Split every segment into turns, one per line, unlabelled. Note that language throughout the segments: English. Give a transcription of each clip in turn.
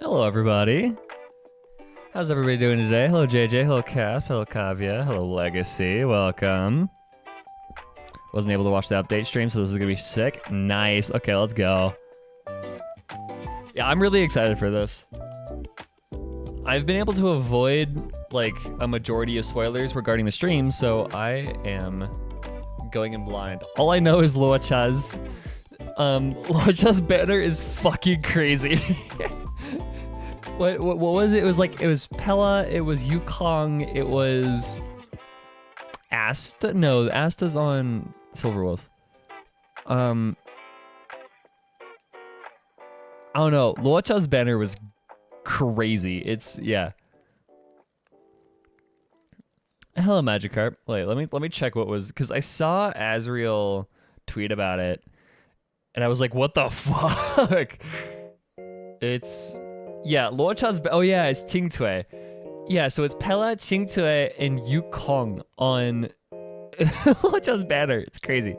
Hello, everybody. How's everybody doing today? Hello, JJ. Hello, Cap. Hello, Kavya. Hello, Legacy. Welcome. Wasn't able to watch the update stream, so this is gonna be sick. Nice. Okay, let's go. Yeah, I'm really excited for this. I've been able to avoid like a majority of spoilers regarding the stream, so I am going in blind. All I know is Luocha's banner is fucking crazy. What was it? It was like, it was Pella, it was Yukong, it was Asta. No, Asta's on Silverwolf. I don't know. Luocha's banner was crazy. It's, yeah. Hello, Magikarp. Wait, let me check what was, because I saw Azriel tweet about it, and I was like, what the fuck? It's, yeah, Luocha's, oh yeah, it's Qingtui. Yeah, so it's Pella, Qingtui, and Yukong on Luocha's banner. It's crazy.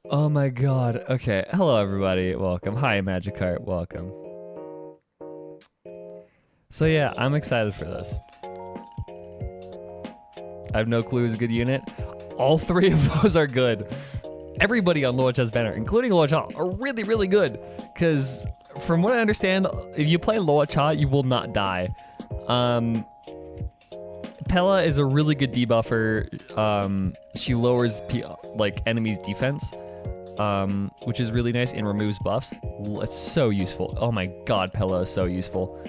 Oh my god. Okay, hello everybody, welcome. Hi, Magikarp, welcome. So yeah, I'm excited for this. I have no clue who's a good unit. All three of those are good. Everybody on Luocha's banner, including Luocha, are really, really good. Because from what I understand, if you play Luocha, you will not die. Pella is a really good debuffer. She lowers like enemies' defense, which is really nice, and removes buffs. It's so useful. Oh my god, Pella is so useful.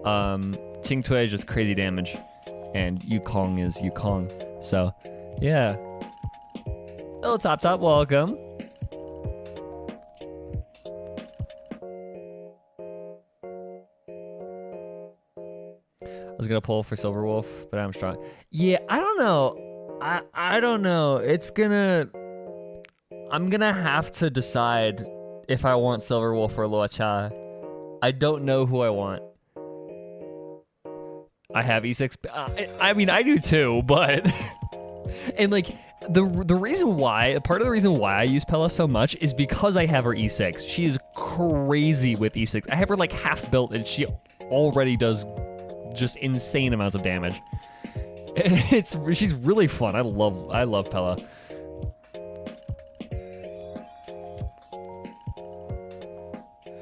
Qingtui is just crazy damage, and Yukong is Yukong. So, yeah. Hello, Top, welcome. I was gonna pull for Silverwolf, but I'm strong. Yeah, I don't know. I don't know. I'm gonna have to decide if I want Silverwolf or Luocha. I don't know who I want. I have E6. I mean, I do too, but and like the reason why, part of the reason why I use Pella so much is because I have her E6. She is crazy with E6. I have her like half built, and she already does just insane amounts of damage. She's really fun. I love Pella.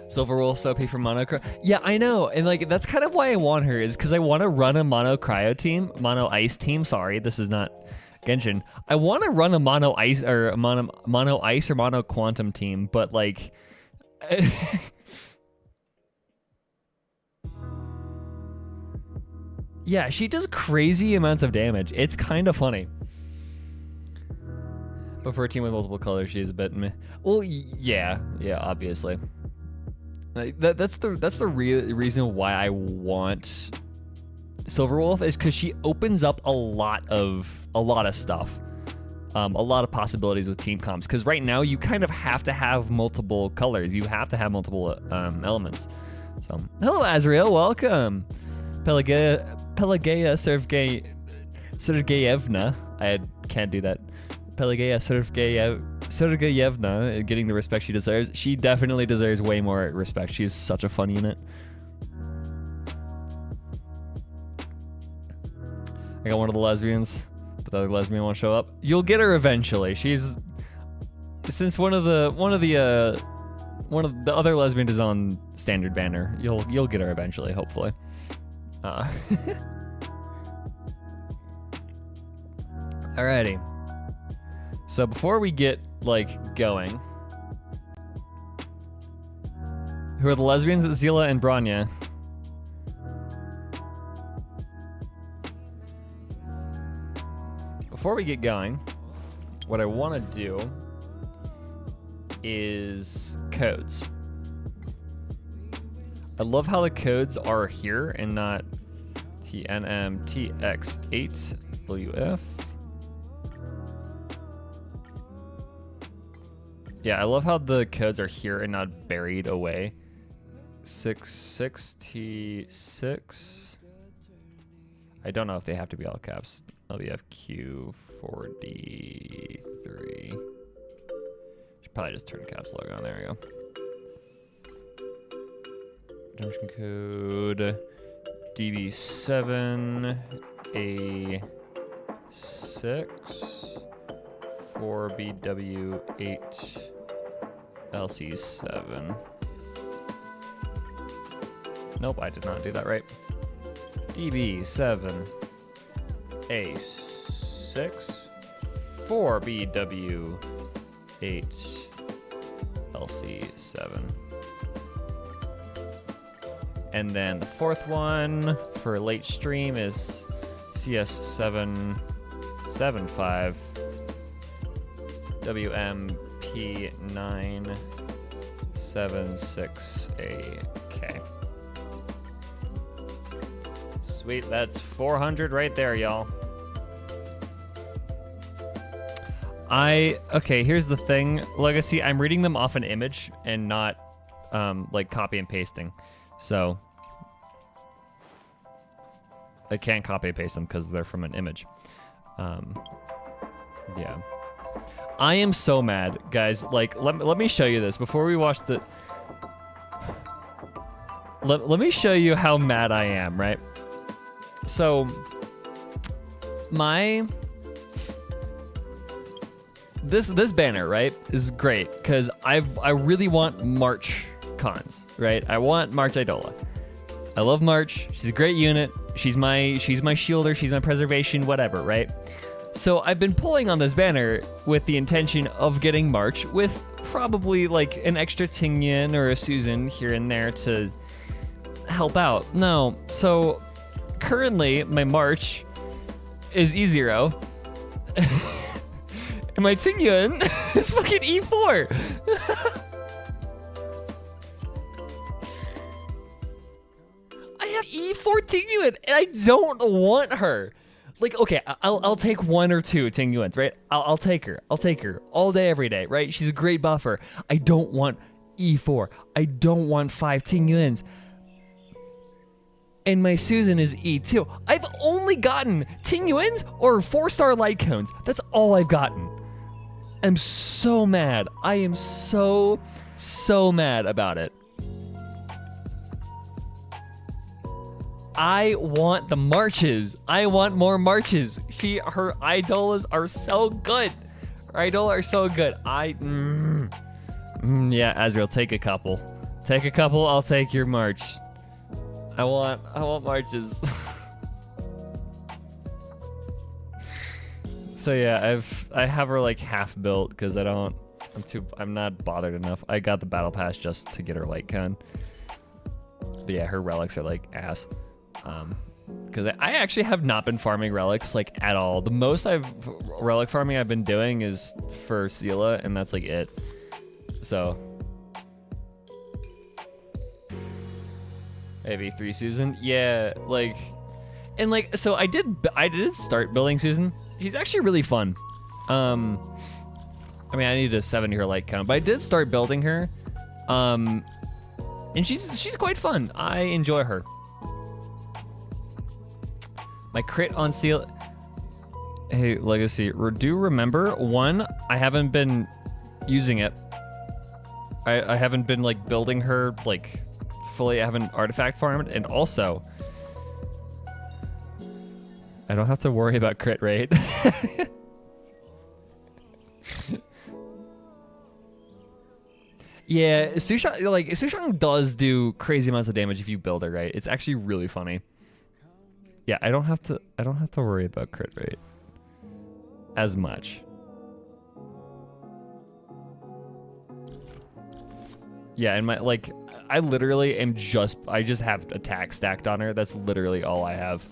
Silverwolf's OP for mono cryo. Yeah, I know, and like that's kind of why I want her, is because I want to run a mono cryo team, mono ice team. Sorry, this is not Genshin. I want to run a mono ice or a mono ice or mono quantum team, but like. Yeah, she does crazy amounts of damage. It's kind of funny. But for a team with multiple colors, she's a bit meh. Well, yeah, obviously. That's the real reason why I want Silverwolf, is because she opens up a lot of stuff, a lot of possibilities with team comps. Because right now you kind of have to have multiple colors. You have to have multiple elements. So, hello Azriel, welcome. Pelageya Sergeyevna. I can't do that. Pelageya Sergeyevna getting the respect she deserves. She definitely deserves way more respect. She's such a fun unit. I got one of the lesbians, but the other lesbian won't show up. You'll get her eventually. She's, since one of the other lesbians is on standard banner. You'll get her eventually, hopefully. Alrighty. So before we get like going, who are the lesbians? Zila and Branya. Before we get going, what I want to do is codes. I love how the codes are here and not TNMTX8WF. Yeah, I love how the codes are here and not buried away. 66T6. I don't know if they have to be all caps. LBFQ4D3. Should probably just turn caps logo on. There we go. Junction code DB7A6 4BW8 LC7. Nope, I did not do that right. DB7A6 4BW8 LC7. And then the fourth one for late stream is CS775 WMP976AK. Sweet, that's 400 right there, y'all. Okay, here's the thing, Legacy. I'm reading them off an image and not like copy and pasting. So I can't copy and paste them because they're from an image. Yeah. I am so mad, guys. Like, let me show you this before we watch the... Let me show you how mad I am, right? So, this banner, right, is great because I really want March cons, right? I want March Idola. I love March. She's a great unit. She's my shielder. She's my preservation, whatever, right? So I've been pulling on this banner with the intention of getting March with probably like an extra Tingyan or a Susan here and there to help out. No, so currently my March is E0 and my Tingyan is fucking E4. I have E4 Tingyan and I don't want her. Like, okay, I'll take one or two Tingyuans, right? I'll take her. I'll take her all day, every day, right? She's a great buffer. I don't want E4. I don't want 5 Tingyuans. And my Susan is E2. I've only gotten Tingyuans or 4-star light cones. That's all I've gotten. I'm so mad. I am so mad about it. I want the marches. I want more marches. Her idolas are so good. Her idolas are so good. Yeah, Azrael, take a couple. Take a couple. I'll take your march. I want marches. So yeah, I have her like half built because I'm not bothered enough. I got the battle pass just to get her light cone. But yeah, her relics are like ass. Because I actually have not been farming relics like at all. The most relic farming I've been doing is for Sela, and that's like it. So maybe 3 Susan. Yeah, like, and like, so I did start building Susan. She's actually really fun. I mean, I need to 70 her light count, but I did start building her. And she's quite fun. I enjoy her. My crit on seal. Hey, Legacy, do remember, one, I haven't been using it. I haven't been like building her like fully. I haven't artifact farmed, and also I don't have to worry about crit rate. Yeah, Sushang does do crazy amounts of damage if you build her right. It's actually really funny. Yeah, I don't have to worry about crit rate as much. Yeah, and I literally am I just have attack stacked on her. That's literally all I have.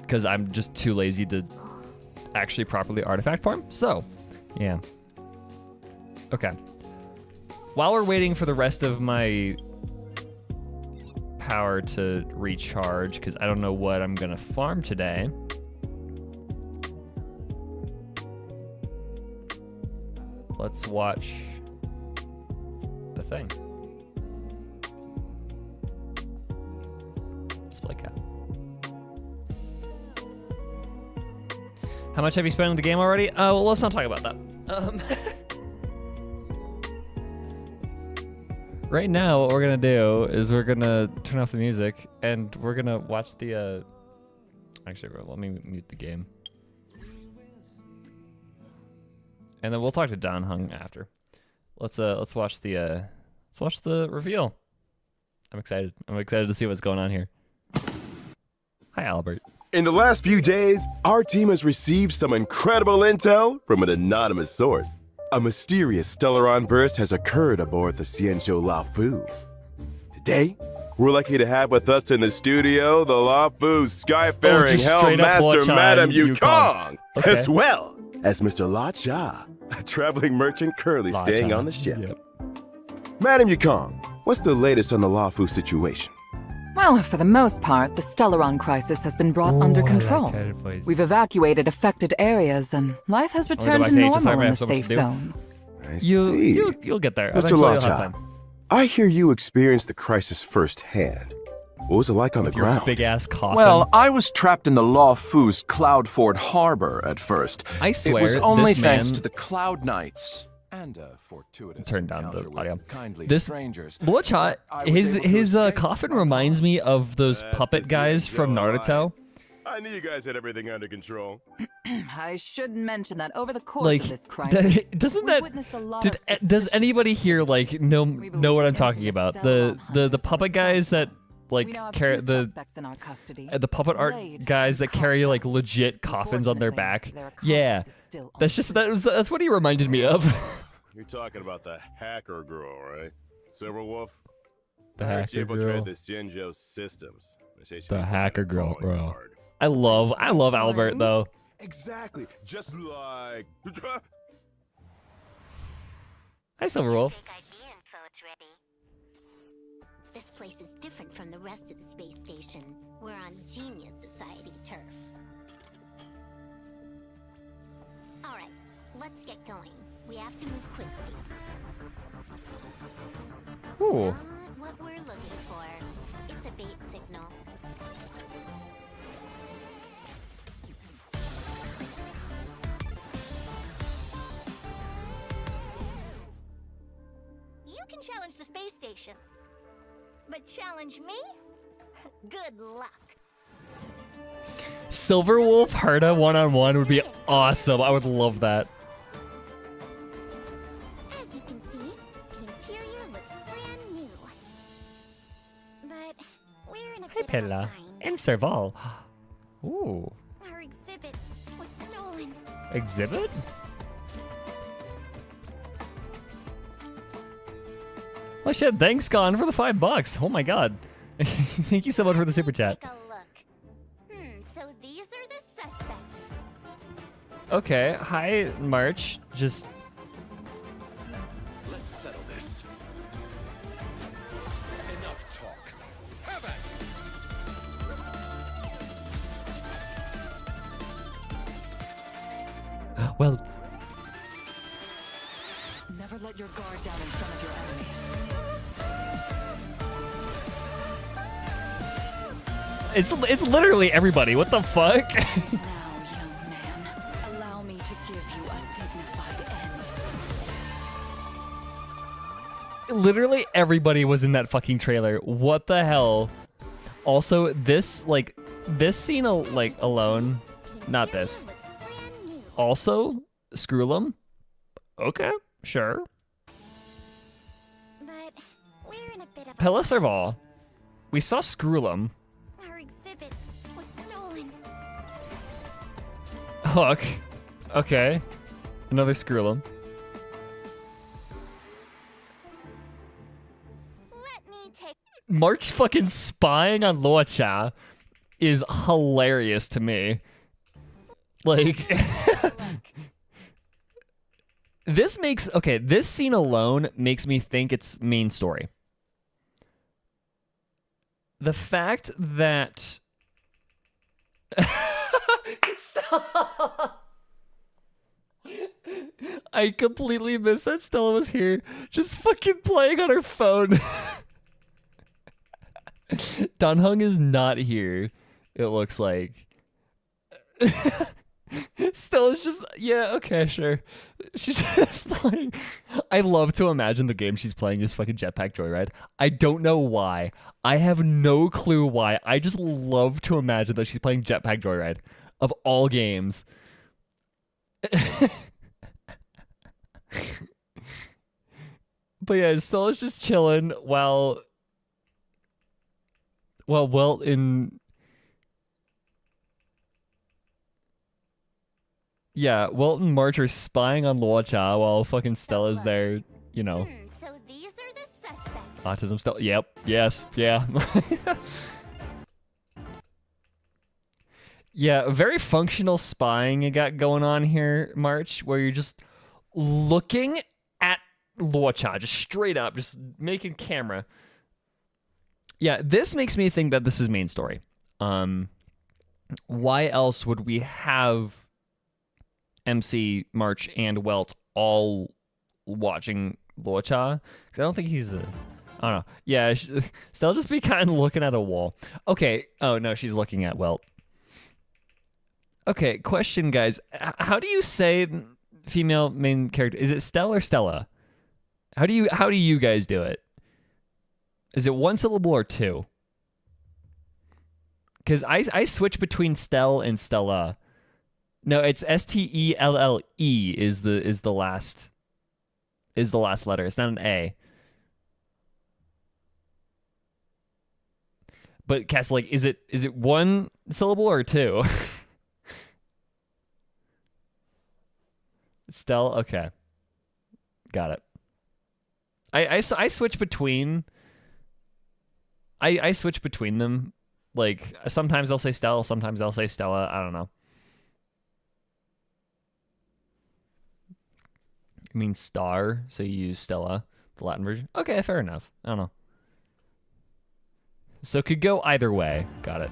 Because I'm just too lazy to actually properly artifact farm. So, yeah. Okay. While we're waiting for the rest of my power to recharge, because I don't know what I'm gonna farm today. Let's watch the thing. Display cap. How much have you spent on the game already? Well, let's not talk about that. Right now, what we're gonna do is we're gonna turn off the music and we're gonna watch the. Actually, let me mute the game, and then we'll talk to Don Hung after. Let's watch the reveal. I'm excited. I'm excited to see what's going on here. Hi, Albert.
In the last few days, our team has received some incredible intel from an anonymous source. A mysterious Stellaron burst has occurred aboard the Xianzhou La Fu. Today, we're lucky to have with us in the studio the La Fu Skyfaring Hellmaster Madame Yukong,
okay,
as well as Mr. La Cha, a traveling merchant currently staying on the ship.
Yep.
Madame Yukong, what's the latest on the La Fu situation?
Well, for the most part, the Stellaron crisis has been brought under control. We've evacuated affected areas, and life has returned to normal in the safe zones.
I see.
You'll get there.
Mr. Lacha, I hear you experienced the crisis firsthand. What was it like on the ground?
Big ass coffin.
Well, I was trapped in the La Fu's Cloudford Harbor at first.
I swear,
it was only
this
thanks
man...
to the Cloud Knights and a fortuitous
turn down the audio.
Kindly
This
strangers.
Luocha, his coffin reminds me of those puppet guys from Naruto.
I knew you guys had everything under control.
I should mention that over the course of this crisis,
does anybody here know what I'm talking about? The puppet guys that carry the puppet art guys that carry legit coffins on their back. Yeah, that's what he reminded me of.
You're talking about the hacker girl, right? Silverwolf?
The hacker girl.
Betrayed the Xianzhou systems.
The hacker girl, bro. I love Albert though.
Exactly, just like.
Hi, Silverwolf.
This place is different from the rest of the space station. We're on Genius Society turf. Alright, let's get going. We have to move quickly.
Ooh.
Not what we're looking for. It's a bait signal. You can challenge the space station. But challenge me? Good luck.
Silverwolf Herta one-on-one would be awesome. I would love that.
As you can see, the interior looks brand new. But we're in a bit of a bind.
And Serval. Ooh.
Our exhibit was stolen.
Exhibit? Oh shit, thanks Con for the $5. Oh my god. Thank you so much for the super chat.
Take a look. So these are the suspects.
Okay, hi March. Just
Let's settle this. Enough talk. Have at
well,
never let your guard down in front of your enemy.
it's literally everybody. What the fuck?
Now, young man, allow me to give you a dignified end.
Literally everybody was in that fucking trailer. What the hell? Also, this scene alone, not this. Also, Skrullum. Okay, sure.
But we're in a bit of a
Pella Serval. We saw Skrullum.
Our exhibit was stolen.
Hook. Okay. Another Skrullum. March fucking spying on Luocha is hilarious to me. Like, this scene alone makes me think it's main story. The fact that... Stop! I completely missed that Stella was here, just fucking playing on her phone. Danhung is not here, it looks like. Stella's just, yeah, okay, sure. She's just playing. I love to imagine the game she's playing is fucking Jetpack Joyride. I don't know why. I have no clue why. I just love to imagine that she's playing Jetpack Joyride. Of all games. But yeah, Stella's just chilling while Welt and March are spying on Luocha while fucking Stella's there, you know.
So these are the suspects.
Autism Stella. Yep. Yes. Yeah. Yeah, very functional spying you got going on here, March, where you're just looking at Luocha, just straight up, just making camera. Yeah, this makes me think that this is main story. Why else would we have MC, March, and Welt all watching Luocha? Because I don't think he's I don't know. Yeah, Stella just be kind of looking at a wall. Okay. Oh, no, she's looking at Welt. Okay, question, guys. How do you say female main character? Is it Stella or Stella? How do you guys do it? Is it one syllable or two? Because I switch between Stell and Stella. No, it's S-T-E-L-L-E is the last letter. It's not an A. But Cass, like, is it one syllable or two? Stell, okay, got it. I switch between. I switch between them. Like, sometimes they'll say Stella, sometimes they'll say Stella. I don't know. I mean star, so you use Stella, the Latin version. Okay, fair enough. I don't know. So it could go either way. Got it.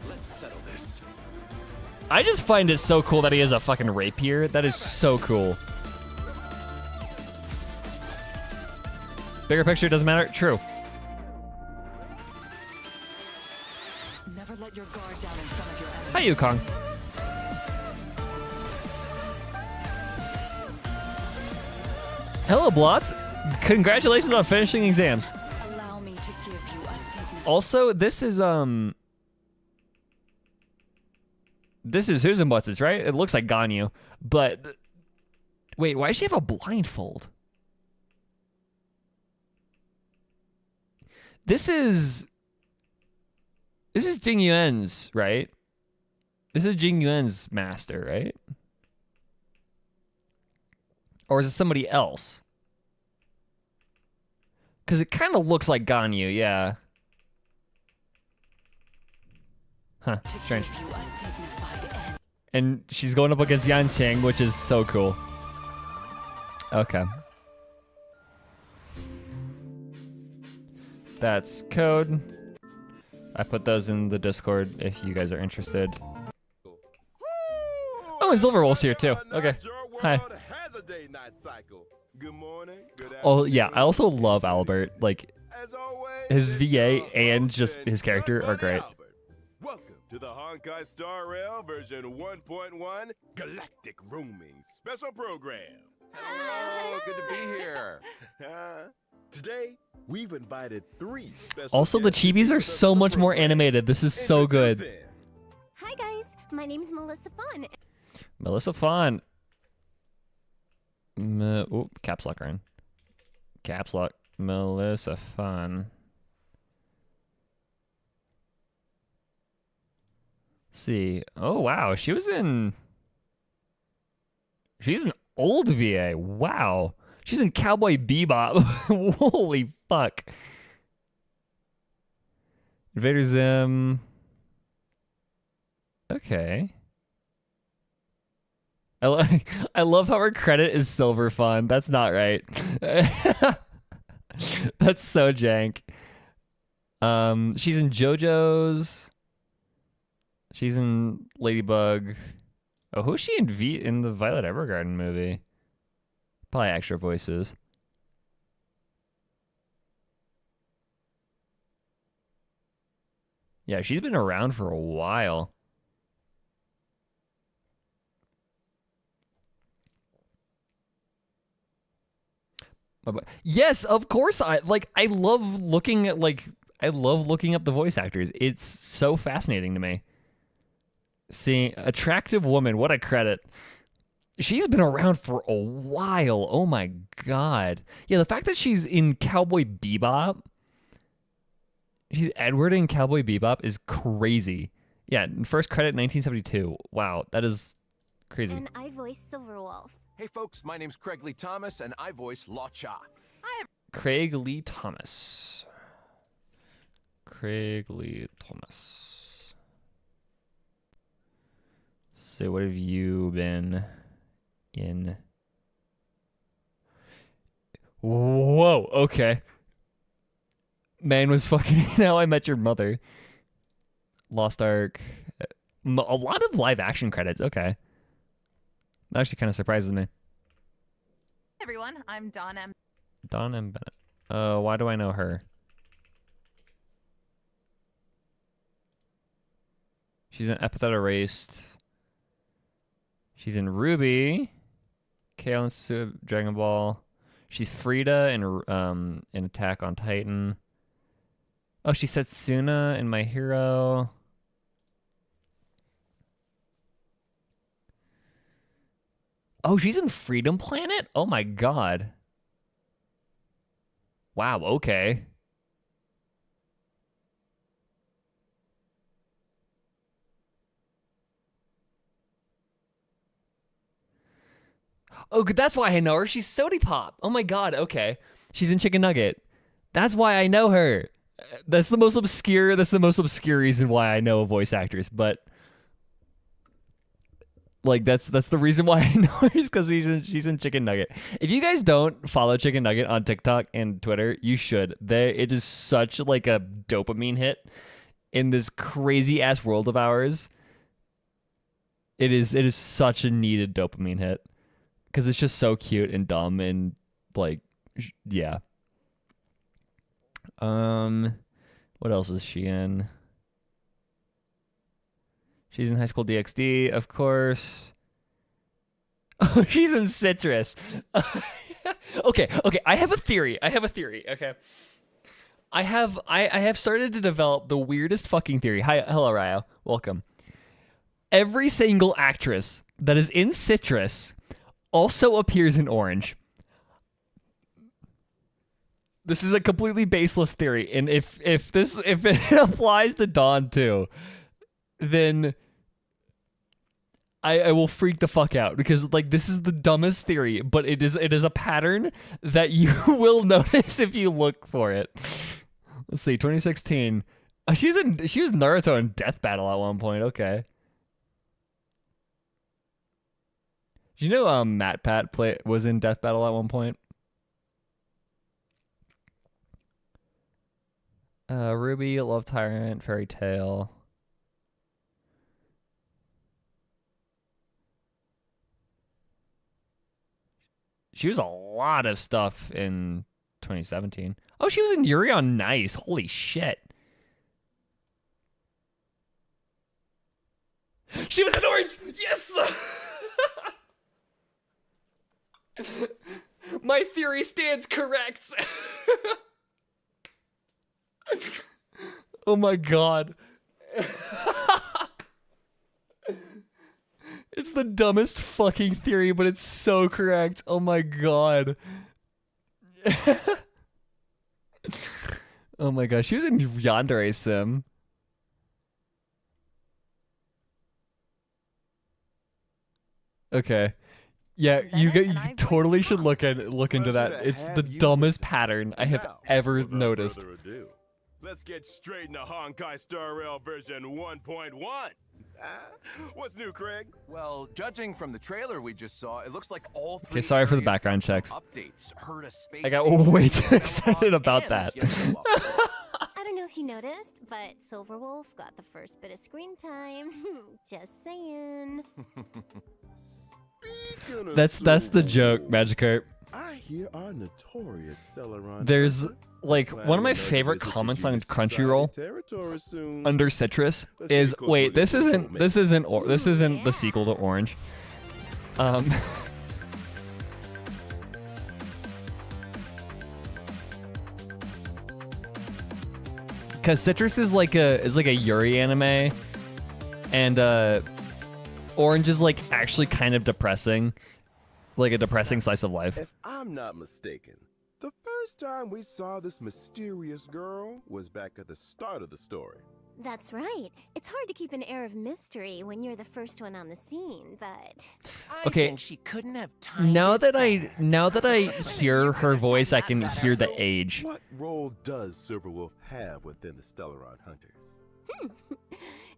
Let's settle this.
I just find it so cool that he has a fucking rapier. That is so cool. Bigger picture doesn't matter. True.
Never let your guard down in front of your enemy.
Hi, Yukong. Hello, Blots. Congratulations on finishing exams.
Allow me to give you a dignified...
Also, this is who's and what's, right? It looks like Ganyu, but wait, why does she have a blindfold? This is Jing Yuan's, right? This is Jing Yuan's master, right? Or is it somebody else? Because it kind of looks like Ganyu, yeah. Huh, strange. And she's going up against Yanqing, which is so cool. Okay. That's code. I put those in the Discord if you guys are interested. Oh, and Silverwolf's here too. Okay. Hi.
Good morning, good
Oh yeah, I also love Albert. Like, his VA and just his character are great.
Welcome to the Honkai Star Rail version 1.1 Galactic Roaming Special Program.
Hello, good to be here.
Today, we've invited 3 special
Also, the
guests
chibis
to
are
the
so much more
program.
animated. This is so good.
Introducing
Hi guys, my name's Melissa Fawn.
Melissa Fawn. Oop, caps lock her in. Caps lock. Melissa Fawn. Let's see. Oh wow, she's an old VA. Wow. She's in Cowboy Bebop. Holy fuck. Invader Zim. Okay. I love how her credit is Silver Fun. That's not right. That's so jank. She's in JoJo's. She's in Ladybug. Oh, who's she in the Violet Evergarden movie? Probably extra voices. Yeah, she's been around for a while. Yes, of course. I love looking at I love looking up the voice actors. It's so fascinating to me. Seeing attractive woman, what a credit. She's been around for a while. Oh my god. Yeah, the fact that she's in Cowboy Bebop. She's Edward in Cowboy Bebop is crazy. Yeah, first credit 1972. Wow, that is crazy.
And I voice Silverwolf.
Hey folks, my name's Craig Lee Thomas, and I voice La Cha.
Craig Lee Thomas. Craig Lee Thomas. So what have you been in? Whoa, okay. Man was fucking How I Met Your Mother. Lost Ark. A lot of live action credits, okay. That actually kind of surprises me.
Hey everyone, I'm Dawn M.
Dawn M. Bennett. Why do I know her? She's in Epithet Erased. She's in Ruby. Kale and Dragon Ball. She's Frida in Attack on Titan. Oh, she Setsuna in My Hero. Oh, she's in Freedom Planet? Oh my god. Wow, okay. Oh, that's why I know her. She's Sody Pop. Oh my god, okay. She's in Chicken Nugget. That's why I know her. That's the most obscure reason why I know a voice actress, but like that's the reason why I know her is because she's in Chicken Nugget. If you guys don't follow Chicken Nugget on TikTok and Twitter, you should. It is such like a dopamine hit in this crazy ass world of ours. It is such a needed dopamine hit because it's just so cute and dumb and like yeah. What else is she in? She's in High School DxD, of course. Oh, she's in Citrus. Okay. I have a theory. Okay. I have started to develop the weirdest fucking theory. Hello, Ryo. Welcome. Every single actress that is in Citrus also appears in Orange. This is a completely baseless theory, and if it applies to Dawn too, then I will freak the fuck out because like this is the dumbest theory, but it is a pattern that you will notice if you look for it. Let's see, 2016. She was Naruto in Death Battle at one point. Okay. Do you know Matt Pat was in Death Battle at one point? Ruby, Love Tyrant, Fairy Tale. She was a lot of stuff in 2017. Oh, she was in Yuri on Ice. Holy shit. She was in Orange. Yes. My theory stands correct. Oh my god. It's the dumbest fucking theory, but it's so correct. Oh my god. Oh my gosh, she was in Yandere Sim. Okay. Yeah, you
and I
totally
voiced
should
Tom.
look into that.
Pleasure to
It's
have
the
you
dumbest
with me.
pattern I have
Now,
ever
without
noticed.
further ado, let's get straight into Honkai Star Rail version 1.1. What's new, Craig?
Well, judging from the trailer we just saw, it looks like all three.
Okay, sorry for the
areas
background
got some
checks.
Updates. Heard a space
I got
station,
way too
Stellaron,
excited about
and
that.
the Ciencio Law.
I don't know if you noticed, but Silverwolf got the first bit of screen time. Just saying.
Speaking of
That's the joke,
Silverwolf,
Magikarp.
I hear our notorious Stellaron.
There's
hunter
like
is
one of my
planning another
favorite
visit to
comments on
Junior Society
Crunchyroll
territory soon.
under Citrus
Let's take
is
a closer
wait,
look
this
at this
isn't
old man.
this isn't
Yeah.
the sequel to Orange. Cuz Citrus is like a Yuri anime and Orange is like actually kind of depressing. Like a depressing slice of life.
If I'm not mistaken, the first time we saw this mysterious girl was back at the start of the story.
That's right. It's hard to keep an air of mystery when you're the first one on the scene, but
I
Okay,
think she couldn't have timed
Now
it
that
better.
I hear her voice, I can hear the age.
What role does Silverwolf have within the Stellaron Hunters?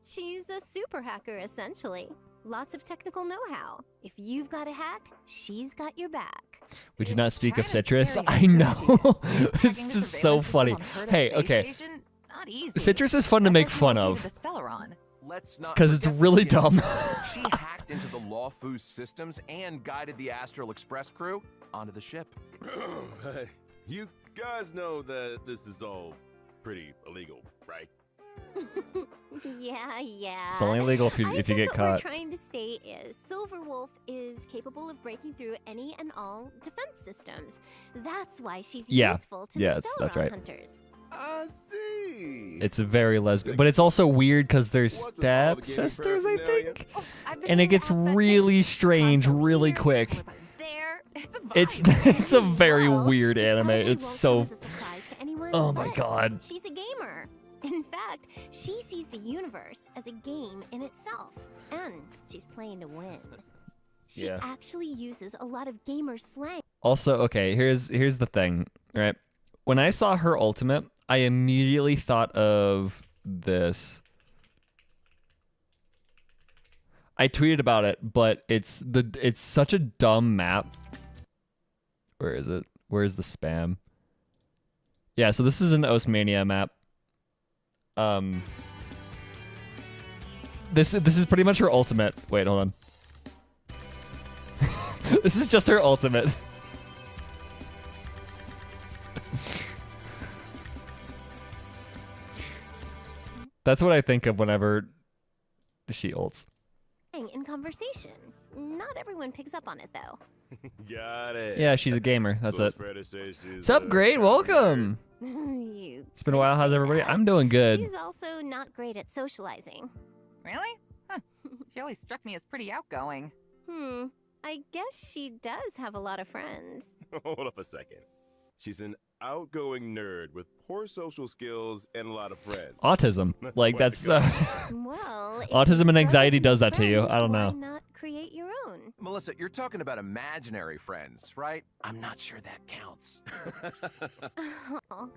she's a super hacker essentially. Lots of technical know-how. If you've got a hack, she's got your back.
We do not speak of
Kinda
Citrus.
scary
I
how good
know.
she is.
It's
Hacking the
just so
surveillance system
funny.
on Curtis
Hey,
Space
okay.
Station? Not easy.
Citrus is fun to
That's
make
why she
fun
located
of.
the Stellaron.
Let's not
'Cause it's
forget the
really
Ciencio
dumb.
Law. She hacked into the Law Fu's systems and guided the Astral Express crew onto the ship.
Hey, you guys know that this is all pretty illegal, right?
Yeah.
It's only illegal if you
I
get
guess what
caught.
we're trying to say is Silverwolf is capable of breaking through any and all defense systems. That's why she's
Yeah.
useful to
Yeah,
the
that's
Stellaron
right.
hunters.
I see.
It's a very lesbian, but it's also weird because they're
What's with all the gaming
stepsisters, I
paraphernalia?
think.
Oh, I've been
And it
meaning to
gets
ask that too.
really strange
Console
really
here,
quick.
power buttons there. It's a vibe.
It's a very
Well,
weird
this
anime.
probably
It's
won't
so
come as a surprise to anyone,
Oh my
but
god.
She's a gamer. In fact, she sees the universe as a game in itself, and she's playing to win. She
Yeah.
actually uses a lot of gamer slang.
Also, okay, here's the thing, right? When I saw her ultimate, I immediately thought of this. I tweeted about it, but it's such a dumb map. Where is it? Where's the spam? Yeah, so this is an Osmania map. This is pretty much her ultimate. Wait, hold on. This is just her ultimate. That's what I think of whenever she ults.
In conversation. Not everyone picks up on it, though.
Got it.
Yeah, she's a gamer. That's
So
it.
it's fair to say she's,
Sup, great?
kind of
Welcome.
You
It's been a while.
couldn't
How's
say
everybody?
that.
I'm doing good.
She's also not great at socializing.
Really? Huh. She always struck me as pretty outgoing.
I guess she does have a lot of friends.
Hold up a second. She's an outgoing nerd with poor social skills and a lot of friends.
Autism.
That's
Like
quite
that's.
the
Well, if
Autism
you
and anxiety
struggle to
does
make
that to you. I
friends,
don't know.
Why not create your own?
Melissa, you're talking about imaginary friends, right? I'm not sure that counts.
Oh.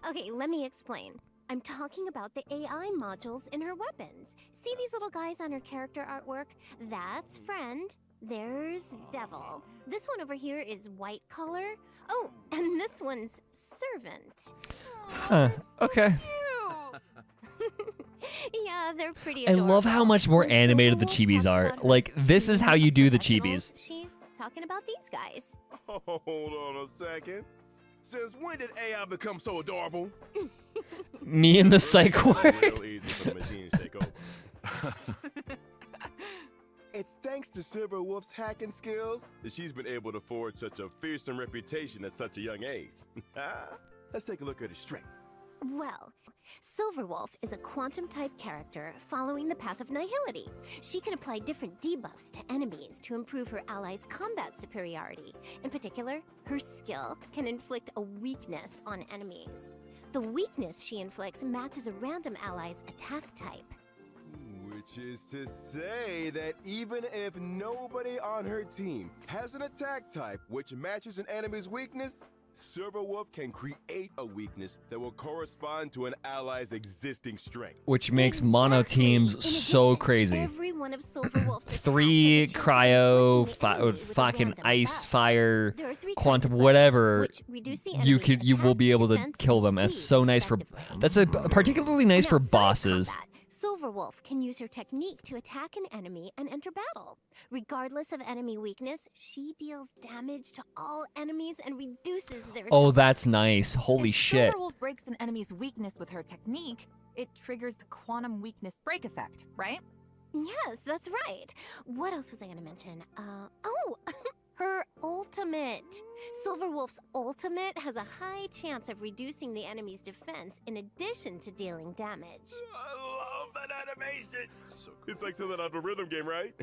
Okay, let me explain. I'm talking about the AI modules in her weapons. See these little guys on her character artwork? That's friend. There's devil. This one over here is white collar. Oh, and this one's servant.
Huh. Okay.
Yeah, they're pretty
I love how
adorable.
much more
When
animated the
Silverwolf
chibis
talks
are.
about her
Like, this is how you do the
professionals,
chibis.
She's talking about these guys.
Hold on a second. Since when did AI become so adorable?
Me and the psych ward.
Real easy for the machines to take over. It's thanks to Silverwolf's hacking skills that she's been able to forge such a fearsome reputation at such a young age. Let's take a look at her strengths.
Well, Silverwolf is a quantum-type character following the path of nihility. She can apply different debuffs to enemies to improve her allies' combat superiority. In particular, her skill can inflict a weakness on enemies. The weakness she inflicts matches a random ally's attack type.
Which is to say that even if nobody on her team has an attack type which matches an enemy's weakness, Silverwolf can create a weakness that will correspond to an ally's existing strength.
Which makes mono teams so crazy.
Every one of Silverwolf's
3 cryo, fucking ice, fire, quantum, whatever. You will be able to kill them. That's so nice for. That's particularly nice for bosses.
Silverwolf can use her technique to attack an enemy and enter battle. Regardless of enemy weakness, she deals damage to all enemies and reduces their
Oh, that's nice. Holy shit.
If Silverwolf breaks an enemy's weakness with her technique, it triggers the quantum weakness break effect, right?
Yes, that's right. What else was I going to mention? Oh, her ultimate. Silverwolf's ultimate has a high chance of reducing the enemy's defense in addition to dealing damage.
I love that animation. It's like something out of a rhythm game, right?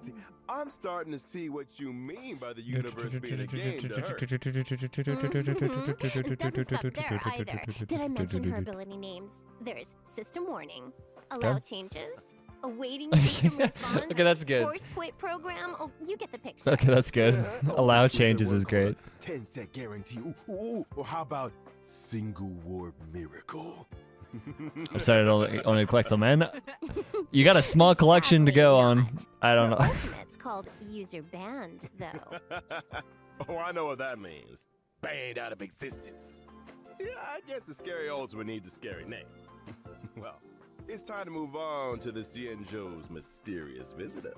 See, I'm starting to see what you mean by the universe being a game to her.
It doesn't stop there either. Did I mention her ability names? There's System Warning, Allow Changes, Awaiting System Response,
Okay, that's good.
Force Quit Program. Oh, you get the picture.
Okay, that's good. Allow changes is great.
10-set guarantee. Ooh, or how about Single Warp Miracle?
I decided to only collect them, man. You got a small collection to go on. I don't know.
Ultimate's called User Banned, though.
Oh, I know what that means. Banned out of existence. Yeah, I guess the scary ultimate needs a scary name. Well, it's time to move on to the Xianzhou's mysterious visitor.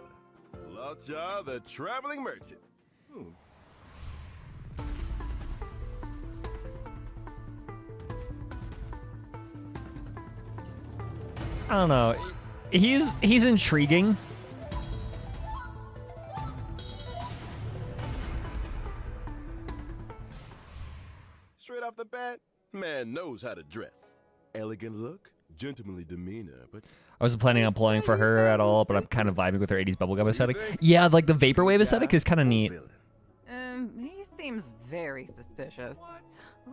Laocha, the traveling merchant.
I don't know. He's intriguing.
Straight off the bat, man knows how to dress. Elegant look, gentlemanly demeanor, but
I wasn't planning on playing for her at all, but I'm kind of vibing with her 80s bubblegum aesthetic. Yeah, like the vaporwave aesthetic is kind of neat.
He seems very suspicious.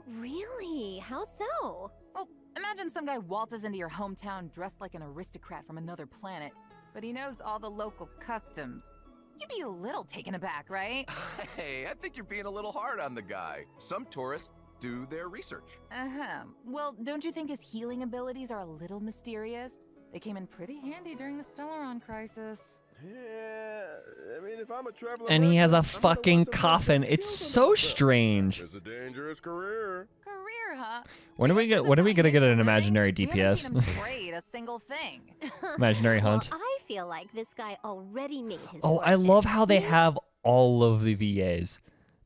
Really? How so?
Well, imagine some guy waltzes into your hometown dressed like an aristocrat from another planet, but he knows all the local customs. You'd be a little taken aback, right?
Hey, I think you're being a little hard on the guy. Some tourists do their research.
Uh-huh. Well, don't you think his healing abilities are a little mysterious? They came in pretty handy during the Stellaron crisis.
yeah, I mean, if I'm a traveler,
And he has a
merchant, I'm gonna
fucking
want some
coffin.
skills
It's
under
so
my belt.
strange.
It's a dangerous career.
Career, huh?
When are we gonna get an imaginary
We haven't seen
DPS?
him trade a single thing.
Imaginary hunt.
Well, I feel like this guy already made his
Oh, I
fortune.
love how they have all of the VAs.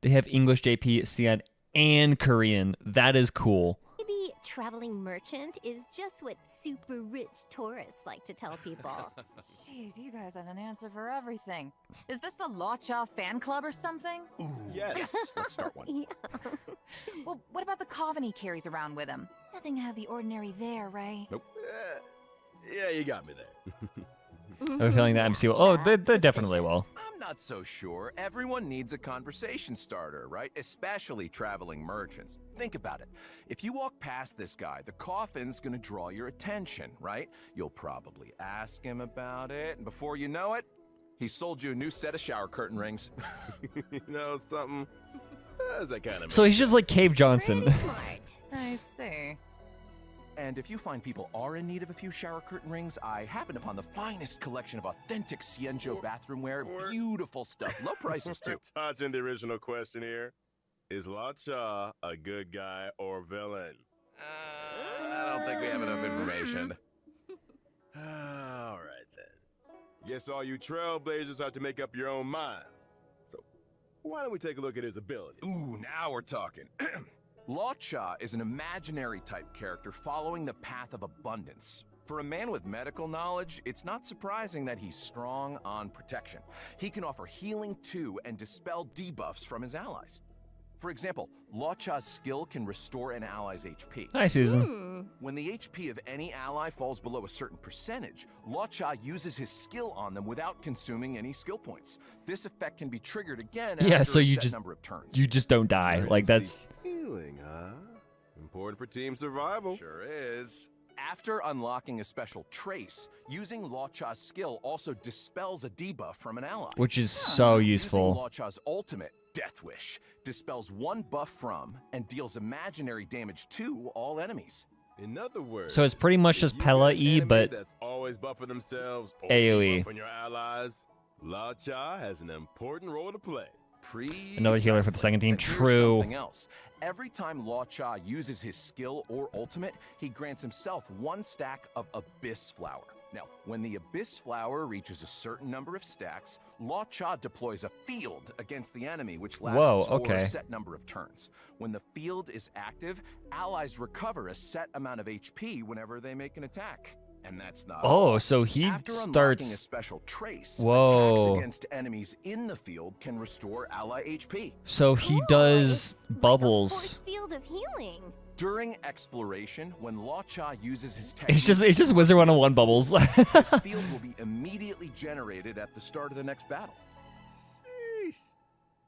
They have English, JP, CN, and Korean. That is cool.
Maybe traveling merchant is just what super rich tourists like to tell people.
Jeez, you guys have an answer for everything. Is this the Laocha fan club or something?
Yes, let's start one.
Yeah.
Well, what about the coven he carries around with him? Nothing out of the ordinary there, right?
Nope.
Yeah, you got me there.
I have a feeling that MC will. Oh, they
That's
definitely
suspicious.
will.
I'm not so sure. Everyone needs a conversation starter, right? Especially traveling merchants. Think about it. If you walk past this guy, the coffin's gonna draw your attention, right? You'll probably ask him about it, and before you know it, he sold you a new set of shower curtain rings.
You know something? That kind of
So he's just like Cave Johnson.
Pretty smart.
I see.
And if you find people are in need of a few shower curtain rings, I happened upon the finest collection of authentic Xianzhou bathroomware. Beautiful stuff. Low prices, too.
Touching the original question here. Is Laocha a good guy or villain?
I don't think we have enough information.
All right, then. Guess all you trailblazers have to make up your own minds. So, why don't we take a look at his ability?
Ooh, now we're talking. Laocha is an imaginary type character following the path of abundance. For a man with medical knowledge, it's not surprising that he's strong on protection. He can offer healing to and dispel debuffs from his allies. For example, Laocha's skill can restore an ally's HP.
Hi, Susan.
When the HP of any ally falls below a certain percentage, Laocha uses his skill on them without consuming any skill points. This effect can be triggered again
Yeah,
after
so
a
you
set
just-
number of turns.
You just don't die. Like that's.
Healing, huh? Important for team survival.
Sure is. After unlocking a special trace, using Law-Cha's skill also dispels a debuff from an ally.
Which is so useful.
Using Law-Cha's ultimate, Death Wish, dispels one buff from and deals imaginary damage to all enemies.
In other words,
So it's pretty much just Pela-E, but
that's always buffing themselves or
AoE.
buffing your allies. Lao-Cha has an important role to play.
Another healer for the second team.
But here's
True.
something else. Every time Law-Cha uses his skill or ultimate, he grants himself one stack of Abyss Flower. Now, when the Abyss Flower reaches a certain number of stacks, Law-Cha deploys a field against the enemy, which lasts for a set number of turns. When the field is active, allies recover a set amount of HP whenever they make an attack. And that's not all.
so he
After
starts.
unlocking a special trace,
Whoa.
attacks against enemies in the field can restore ally HP.
So he
Cool,
does
it's like a
bubbles.
force field of healing.
During exploration, when Law-Cha uses his technique,
It's just Wizard 101 bubbles.
this field will be immediately generated at the start of the next battle.
Sheesh.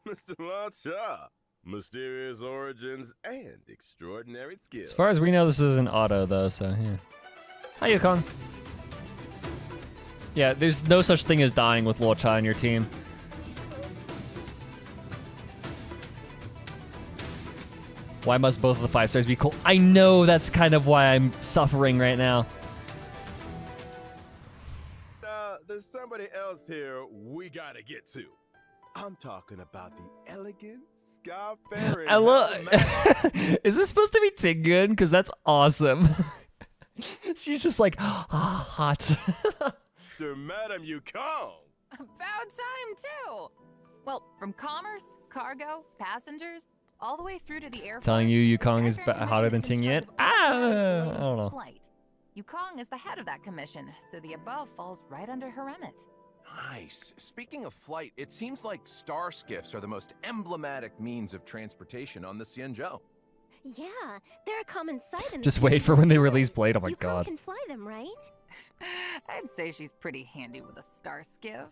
Mr. Lao-Cha. Mysterious origins and extraordinary skills.
As far as we know, this is an auto though, so yeah. Hi, Yukon. Yeah, there's no such thing as dying with Law-Cha on your team. Why must both of the 5 stars be cool? I know that's kind of why I'm suffering right now.
There's somebody else here we gotta get to. I'm talking about the elegant, sky-faring.
I love. Is this supposed to be Tingun? Because that's awesome. She's just like, hot.
Mr. Madam Yukong.
About time, too. Well, from commerce, cargo, passengers, all the way through to the air
Telling
force,
you
the
Yukong is
Skyfaring
hotter than
Commission
Ting
is in
Yit?
charge of all matters
I
related
don't
to
know.
flight. Yukong is the head of that commission, so the above falls right under her remit.
Nice. Speaking of flight, it seems like star skiffs are the most emblematic means of transportation on the Xianzhou.
Yeah, they're a common sight in the
Just wait
cities
for when they
themselves.
release Blade. Oh my
Yukong
god.
can fly them, right?
I'd say she's pretty handy with a star skiff.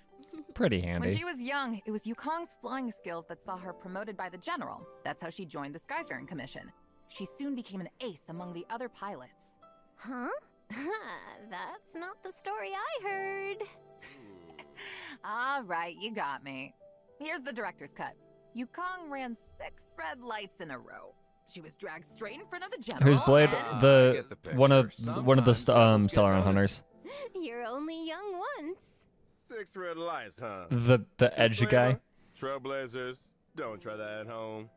Pretty
When
handy.
she was young, it was Yukong's flying skills that saw her promoted by the general. That's how she joined the Skyfaring Commission. She soon became an ace among the other pilots.
Huh? That's not the story I heard.
All right, you got me. Here's the director's cut. Yukong ran 6 red lights in a row. She was dragged straight in front of the general.
Who's Blade?
and-
I
The
get the picture.
one of the
Sometimes rebels get
Stellaron
noticed.
hunters.
You're only young once.
6 red lights, huh?
The edge guy.
Disclaimer, Trailblazers, don't try that at home.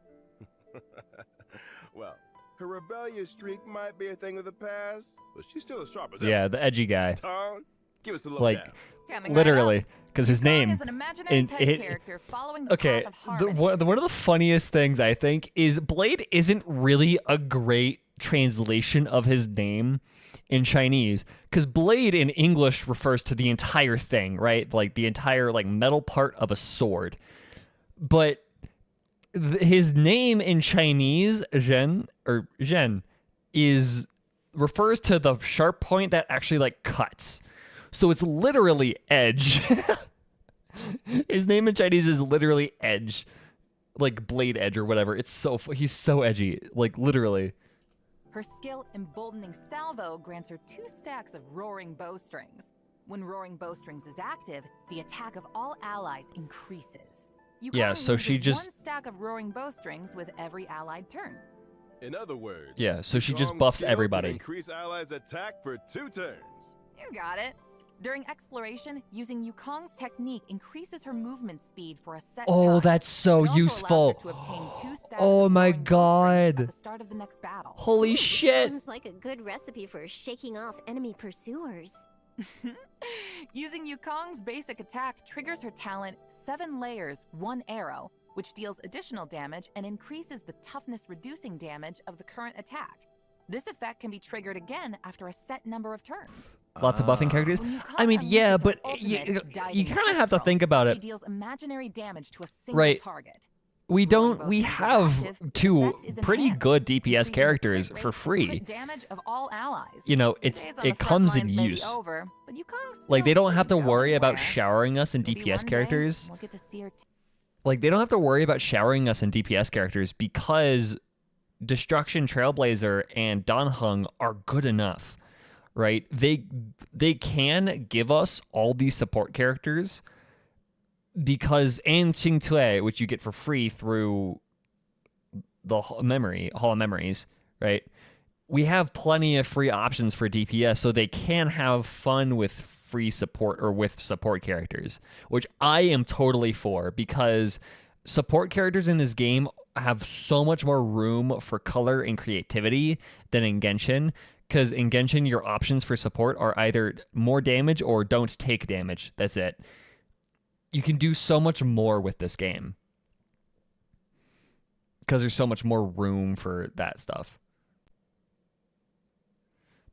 Well, her rebellious streak might be a thing of the past, but she's still as sharp as ever.
Yeah, the edgy guy.
Tom, give us a look
Like,
down.
Coming right
literally,
up.
because his
Yukong
name.
is an imaginary type character following the
Okay,
path of harmony.
one of the funniest things I think is Blade isn't really a great translation of his name in Chinese, because Blade in English refers to the entire thing, right? Like the entire like metal part of a sword. But his name in Chinese, Zhen, is refers to the sharp point that actually like cuts. So it's literally edge. His name in Chinese is literally edge, like blade edge or whatever. It's he's so edgy, like literally.
Her skill Emboldening Salvo grants her 2 stacks of Roaring Bowstrings. When Roaring Bowstrings is active, the attack of all allies increases.
Yeah, so she
uses
just-
1 stack of Roaring Bowstrings with every allied turn.
In other words,
Yeah, so she just
Yukong's
buffs
skill can
everybody.
Increase allies' attack for 2 turns.
You got it. During exploration, using Yukong's technique increases her movement speed for a set
Oh,
time.
that's so
It also allows
useful.
her to obtain 2 stacks
Oh
of
my
Roaring Bowstrings
God.
At the start of the next battle.
Holy
Ooh,
shit!
Sounds like a good recipe for shaking off enemy pursuers.
Using Yukong's basic attack triggers her talent 7 layers, 1 arrow, which deals additional damage and increases the toughness reducing damage of the current attack. This effect can be triggered again after a set number of turns.
Lots of buffing characters.
When Yukong
I mean, yeah,
unleashes her
but
ultimate,
you
Diving
kind of have to
Pistol,
think about
She
it.
deals imaginary damage to a single
Right.
target.
We
Roaring
don't. We
Bowstrings is
have
active, the
2
effect is
pretty
enhanced,
good DPS
increasing the
characters
crit
for
rate and
free.
crit damage of all allies.
You know,
Days on the
it
front
comes in
lines may be
use.
over, but Yukong's
Like they
still
don't have to
free go
worry about
anywhere.
showering us in
Maybe
DPS
one day
characters.
we'll get to see her
Like they don't have to worry about showering us in DPS characters because Destruction, Trailblazer, and Danheng are good enough. right? They can give us all these support characters because and Xing Tui, which you get for free through the Hall of Memories, right? We have plenty of free options for DPS, so they can have fun with free support or with support characters, which I am totally for, because support characters in this game have so much more room for color and creativity than in Genshin, because in Genshin, your options for support are either more damage or don't take damage. That's it. You can do so much more with this game because there's so much more room for that stuff.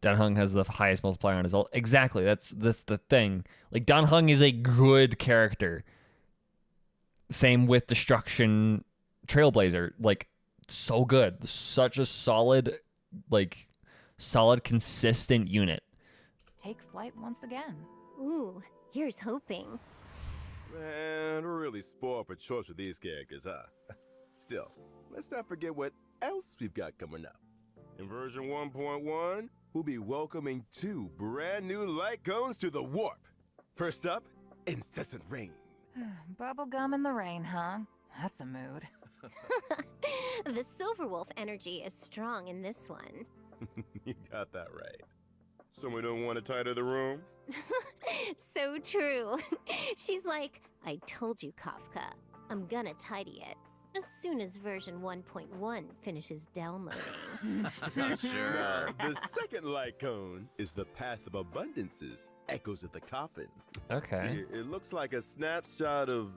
Dan Heng has the highest multiplier on his ult. Exactly, that's the thing. Like, Dan Heng is a good character. Same with Destruction Trailblazer. Like, so good. Such a solid, consistent unit.
Take flight once again.
Ooh, here's hoping.
Man, we're really spoiled for choice with these characters, huh? Still, let's not forget what else we've got coming up. In version 1.1, we'll be welcoming 2 brand new light cones to the warp. First up, Incessant Rain.
Bubblegum in the rain, huh? That's a mood.
The Silverwolf energy is strong in this one.
You got that right. Someone don't want to tidy the room?
So true. She's like, I told you, Kafka. I'm gonna tidy it as soon as version 1.1 finishes downloading.
Sure. The second light cone is the Path of Abundance's Echoes of the Coffin.
Okay.
It looks like a snapshot of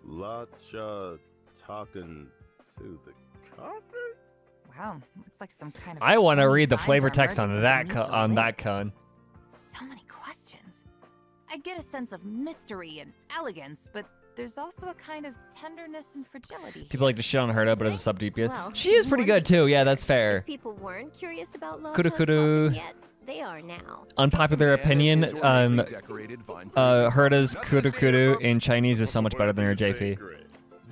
Lacha talking to the coffin?
Wow, looks like some kind of...
I want to read the
vines
flavor
are
text on
emerging
that
from beneath the lid.
cone.
So many questions. I get a sense of mystery and elegance, but there's also a kind of tenderness and fragility.
People like to shit on her, but as a sub DPS,
Well,
she is pretty
one
good
thing's
too.
for
Yeah,
sure.
that's fair.
If people weren't curious about
Kudu
Locha's
kudu.
coffin yet, they are now.
Unpopular opinion, Herda's Kudu Kudu in Chinese is so much better than her JP.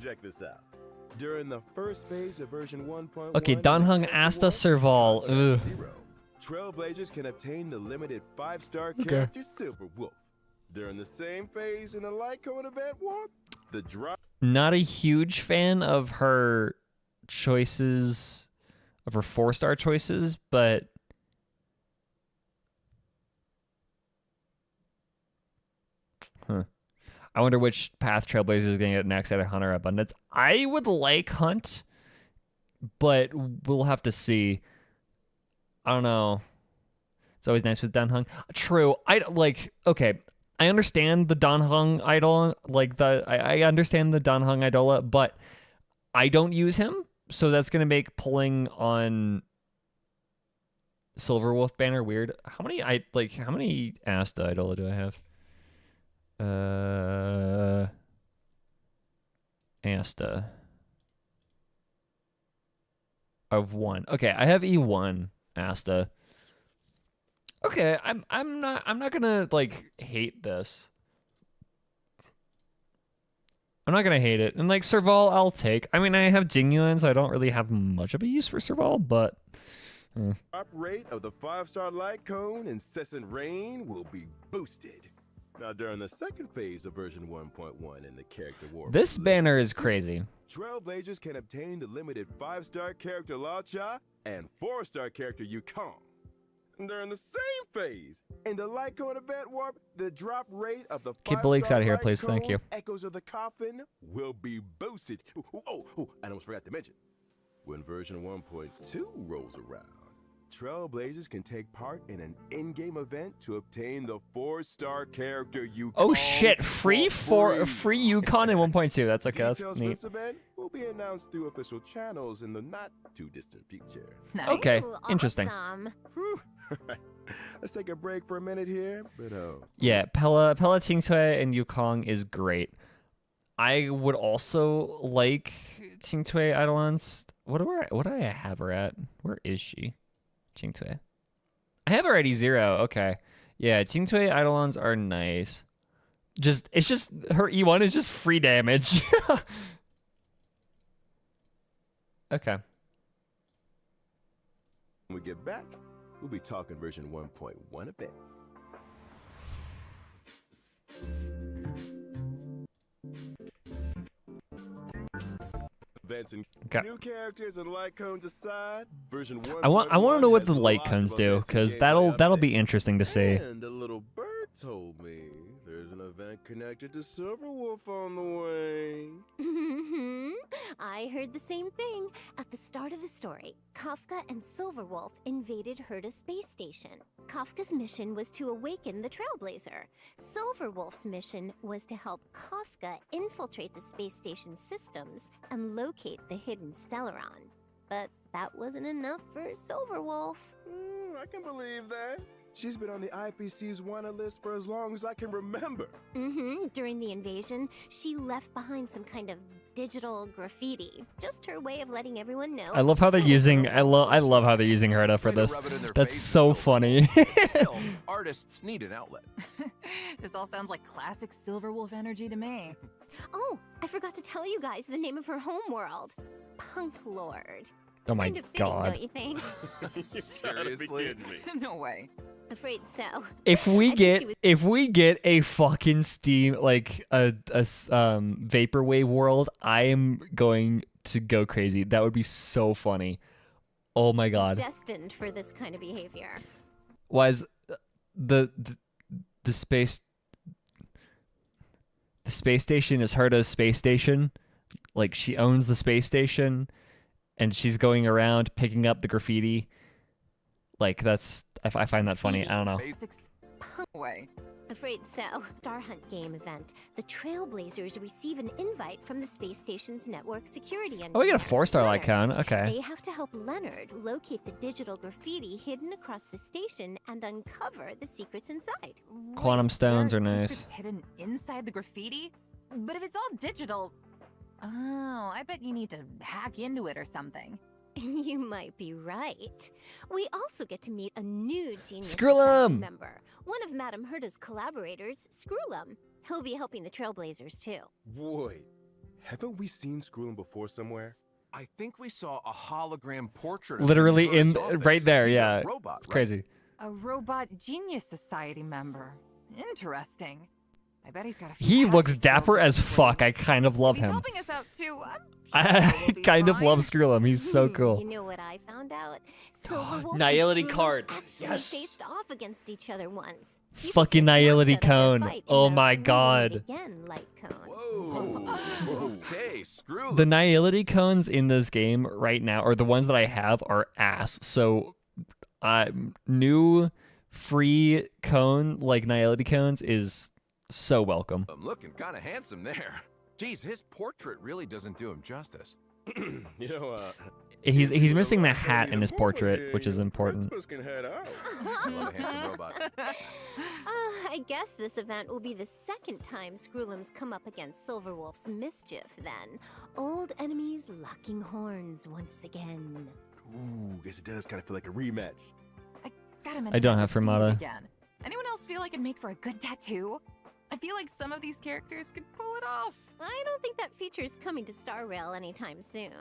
Check this out. During the first phase of version 1.1,
Okay, Dan Heng asked us Serval. Ugh.
Trailblazers can obtain the limited 5-star character Silverwolf. During the same phase in the Light Cone event warp, the drop.
Not a huge fan of her choices, of her 4-star choices, but I wonder which path Trailblazer is going to get next, either Hunt or Abundance. I would like Hunt, but we'll have to see. I don't know. It's always nice with Dan Heng. True. Okay. I understand the Dan Heng idol, I understand the Dan Heng idola, but I don't use him, so that's going to make pulling on Silverwolf banner weird. How many Asta idola do I have? Asta of 1. Okay, I have E1 Asta. Okay, I'm not gonna hate this. I'm not gonna hate it. And Serval I'll take. I mean, I have Jingyuan, so I don't really have much of a use for Serval, but
Drop rate of the 5-star Light Cone Incessant Rain will be boosted. Now, during the second phase of version 1.1 in the character war,
this banner is crazy.
Trailblazers can obtain the limited 5-star character Lacha and 4-star character Yukong. During the same phase in the Light Cone event warp, the drop rate of the 5-star
Keep Bleaks out of here,
Light
please. Thank
Cone
you.
Echoes of the Coffin will be boosted. I almost forgot to mention, when version 1.2 rolls around, Trailblazers can take part in an in-game event to obtain the 4-star character Yukong.
Oh shit! Free Yukon in 1.2. That's okay. That's
Details for
neat.
this event will be announced through official channels in the not-too-distant future.
Nice.
Okay,
Ooh,
interesting.
Awesome.
Whew. Let's take a break for a minute here, but
Yeah, Pella Qingtui and Yukong is great. I would also like Qingtui Eidolons. What do I have her at? Where is she? Qingtui. I have her at E0. Okay. Yeah, Qingtui Eidolons are nice. It's just her E1 is just free damage. Okay.
when we get back, we'll be talking version 1.1 events. Events and new characters and light cones aside, version 1.
I want to know what the light cones do, because that'll be interesting to see.
And a little bird told me there's an event connected to Silverwolf on the way.
I heard the same thing. At the start of the story, Kafka and Silverwolf invaded Herta space station. Kafka's mission was to awaken the Trailblazer. Silverwolf's mission was to help Kafka infiltrate the space station systems and locate the hidden Stellaron. But that wasn't enough for Silverwolf.
I can believe that. She's been on the IPC's wanted list for as long as I can remember.
During the invasion, she left behind some kind of digital graffiti. Just her way of letting everyone know.
I love how they're using. I love how they're using Herta for this. That's so funny.
Still, artists need an outlet.
This all sounds like classic Silverwolf energy to me.
Oh, I forgot to tell you guys the name of her homeworld. Punk Lord.
Oh my
Kind of fitting,
god.
don't you think?
Seriously?
No way.
Afraid so.
If we get a fucking Steam, like a vaporwave world, I am going to go crazy. That would be so funny. Oh my god.
Destined for this kind of behavior.
Was the space station is Herta's space station? Like, she owns the space station and she's going around picking up the graffiti. Like, that's, I find that funny. I don't know.
Way.
Afraid so. Star Hunt game event. The Trailblazers receive an invite from the space station's network security engineer.
Oh, we got a 4-star
Leonard.
icon. Okay.
They have to help Leonard locate the digital graffiti hidden across the station and uncover the secrets inside.
Quantum stones
there
are nice.
Secrets hidden inside the graffiti? But if it's all digital... Oh, I bet you need to hack into it or something.
You might be right. We also get to meet a new Genius
Skrullum!
Society member, one of Madame Herta's collaborators, Skrullum. He'll be helping the Trailblazers too.
Wait, haven't we seen Skrullum before somewhere?
I think we saw a hologram portrait of
Literally
him
in
Herta's
right there.
office. He's
Yeah.
a robot,
It's
right?
crazy.
A robot Genius Society member. Interesting. I bet he's got a few
He
hacking
looks
skills
dapper
up
as
his sleeve.
fuck. I kind of love
If he's
him.
helping us out too.
I
we'll be
kind of
fine.
love Skrullum. He's so cool.
You know what I found out? Silverwolf
Nihility
and Skrullum
card.
actually
Yes.
faced off against each other once. You can
Fucking
see a
Nihility
snapshot of their
cone.
fight in
Oh
the
my
Reload
god.
Again light cone.
Whoa. Okay, screw
The Nihility cones in this game right now, or the ones that I have, are ass. So, new free cone like Nihility cones is so welcome.
I'm looking kind of handsome there. Geez, his portrait really doesn't do him justice.
You know,
He's missing the hat in his portrait, which is important.
Love a handsome robot.
I guess this event will be the second time Skrullum's come up against Silverwolf's mischief then. Old enemies locking horns once again.
Ooh, guess it does kind of feel like a rematch.
Gotta mention
I don't
that
have
graffiti
Fermata.
Again. Anyone else feel like it'd make for a good tattoo? I feel like some of these characters could pull it off.
I don't think that feature is coming to Star Rail anytime soon.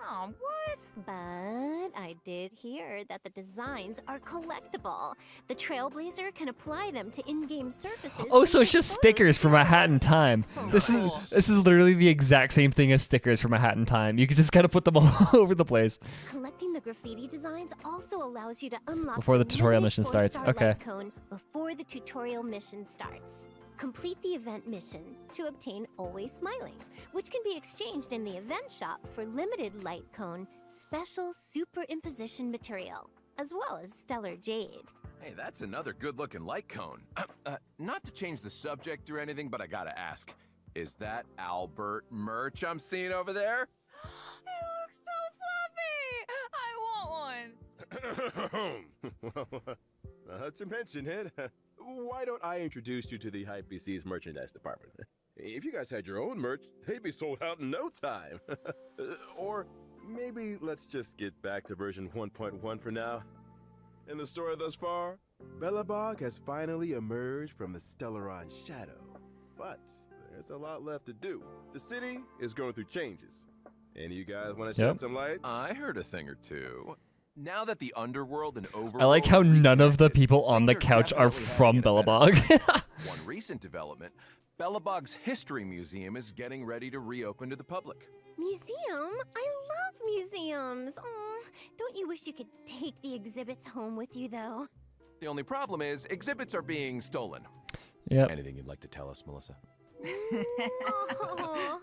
Oh, what?
But I did hear that the designs are collectible. The Trailblazer can apply them to in-game surfaces.
Oh,
and
so it's
take
just
photos
stickers from A
with
Hat in
them.
Time.
So
This
cool.
is literally the exact same thing as stickers from A Hat in Time. You can just kind of put them all over the place.
Collecting the graffiti designs also allows you to unlock
Before the tutorial
limited
mission starts.
4-star
Okay.
light cone before the tutorial mission starts. Complete the event mission to obtain Always Smiling, which can be exchanged in the event shop for limited light cone special superimposition material, as well as stellar jade.
Hey, that's another good-looking light cone. Not to change the subject or anything, but I gotta ask, is that Albert merch I'm seeing over there?
It looks so fluffy! I want one.
Well, not to mention it, why don't I introduce you to the HypeBC's merchandise department? If you guys had your own merch, they'd be sold out in no time. Or maybe let's just get back to version 1.1 for now. In the story thus far, Belobog has finally emerged from the Stellaron shadow. But there's a lot left to do. The city is going through changes. Any of you guys want to
Yep.
shed some light?
I heard a thing or two. Now that the underworld and overworld
I like how none of the
reconnected,
people on the
things
couch are
definitely
from
heading in a better
Bellabog.
direction. One recent development, Bellabog's History Museum is getting ready to reopen to the public.
Museum? I love museums. Aw, don't you wish you could take the exhibits home with you, though?
The only problem is exhibits are being stolen.
Yep.
Anything you'd like to tell us, Melissa?
Oh,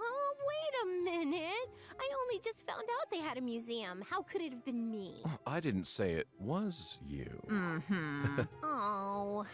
wait a minute. I only just found out they had a museum. How could it have been me?
I didn't say it was you.
Mm-hmm.
Oh.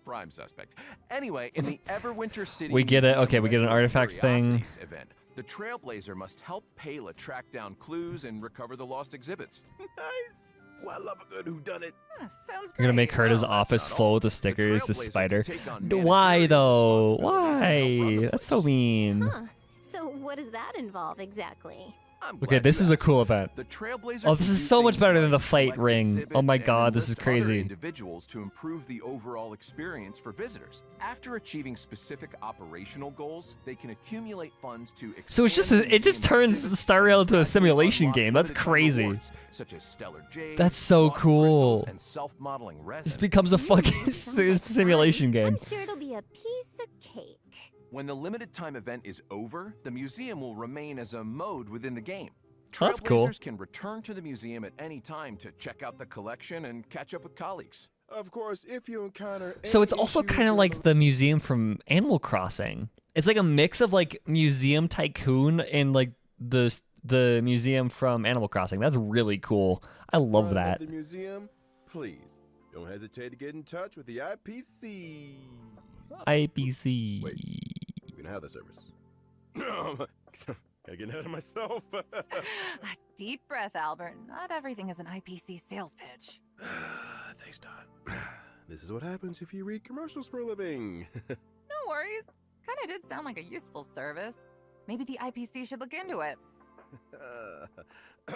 Prime suspect. Anyway, in the Everwinter City
We get it.
Museum
Okay, we get an
Retro
artifact thing.
Curiosities event, the Trailblazer must help Payla track down clues and recover the lost exhibits.
Nice. Well, I love a good whoodunit.
Sounds great.
You're gonna make Curtis'
Well, that's
office
not
full
all.
with the stickers, the
Trailblazer can
spider.
take on
Why
managerial
though?
responsibilities and help run
Why?
the
That's so
place.
mean.
Huh. So what does that involve exactly?
I'm
Okay,
glad
this
you
is a
asked.
cool event.
The Trailblazer
Oh,
can
this
do
is so much
things
better than
like
the fight
collect
ring. Oh
exhibits
my
and
god, this is
enlist other
crazy.
individuals to improve the overall experience for visitors. After achieving specific operational goals, they can accumulate funds to
So it's just
expand
it just
museum
turns
exhibits
Star Rail into a
and
simulation
unlock
game. That's
limited time
crazy.
rewards, such as stellar jade,
That's so
lost crystals,
cool.
and self-modeling resin.
This becomes a fucking
Sounds like fun.
simulation game.
I'm sure it'll be a piece of cake.
When the limited time event is over, the museum will remain as a mode within the game.
Oh, that's cool.
Trailblazers can return to the museum at any time to check out the collection and catch up with colleagues.
Of course, if you encounter
So
any
it's also
issues
kind of
during
like the museum from Animal Crossing. It's like a mix of like Museum Tycoon and like the museum from Animal Crossing. That's really cool. I love
run of
that.
the museum, please don't hesitate to get in touch with the IPC.
IPC.
Wait. You can have the service. Gotta get ahead of myself.
Deep breath, Albert. Not everything is an IPC sales pitch.
Thanks, Don. This is what happens if you read commercials for a living.
No worries. Kinda did sound like a useful service. Maybe the IPC should look into it.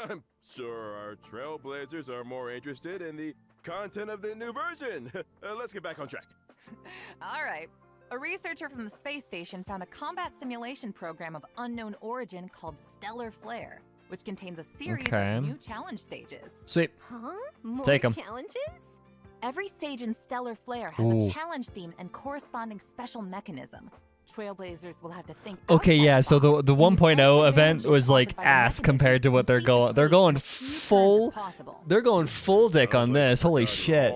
I'm sure our Trailblazers are more interested in the content of the new version. Let's get back on track.
All right. A researcher from the space station found a combat simulation program of unknown origin called Stellar Flare, which contains a series
Okay.
of new challenge stages.
Sweet.
Huh? More
Take 'em.
challenges?
Every stage in Stellar Flare has
Ooh.
a challenge theme and corresponding special mechanism. Trailblazers will have to think.
Okay,
outside
yeah. So
box
the
and use any
1.0 event
advantages
was like
offered by the
ass compared to
mechanisms
what they're
complete the
going. They're
stage
going
in as few turns as
full.
possible.
They're going full dick on this. Holy shit.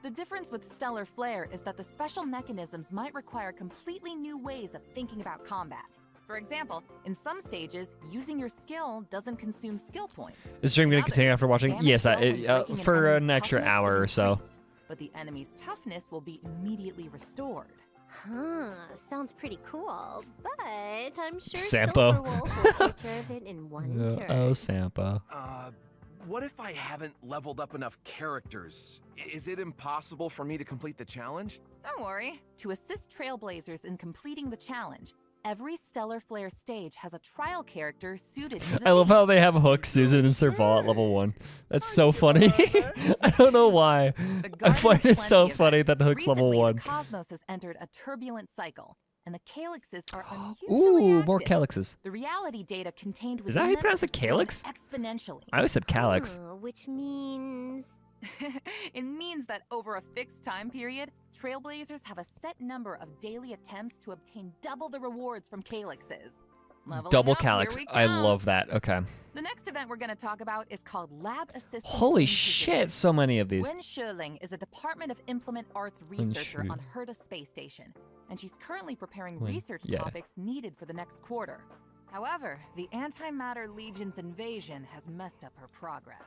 The difference with Stellar Flare is that the special mechanisms might require completely new ways of thinking about combat. For example, in some stages, using your skill doesn't consume skill points.
Is stream
In
gonna continue
others,
after watching?
damage
Yes,
dealt when breaking
for an
enemy's
extra
toughness
hour or
is
so.
increased, but the enemy's toughness will be immediately restored.
Huh, sounds pretty cool, but I'm sure
Sampo.
Silverwolf will take care of it in one turn.
Oh, Sampa.
What if I haven't leveled up enough characters? Is it impossible for me to complete the challenge?
Don't worry. To assist Trailblazers in completing the challenge, every Stellar Flare stage has a trial character suited to the
I love
theme.
how they have Hook, Susan, and Serval at level 1. That's so funny. I don't know why.
The
I
Garden
find
of
it so
Plenty
funny
event.
that Hook's level
Recently,
1.
The cosmos has entered a turbulent cycle, and the calyxes are unusually
Ooh, more
active.
calyxes.
The reality data contained
Is
within
that how you
them
pronounce it,
has grown
calyx?
exponentially.
I always said calyx.
Which means...
It means that over a fixed time period, Trailblazers have a set number of daily attempts to obtain double the rewards from calyxes. Leveling
Double
up, here
calyx.
we
I
come.
love that. Okay.
The next event we're going to talk about is called Lab Assistance.
Holy
in
shit,
Position.
so many of these.
Wen Sherling is a Department of Implement Arts
Wen
researcher on
Shu.
Herta Space Station, and she's currently preparing
Wen-
research
yeah.
topics needed for the next quarter. However, the Antimatter Legion's invasion has messed up her progress.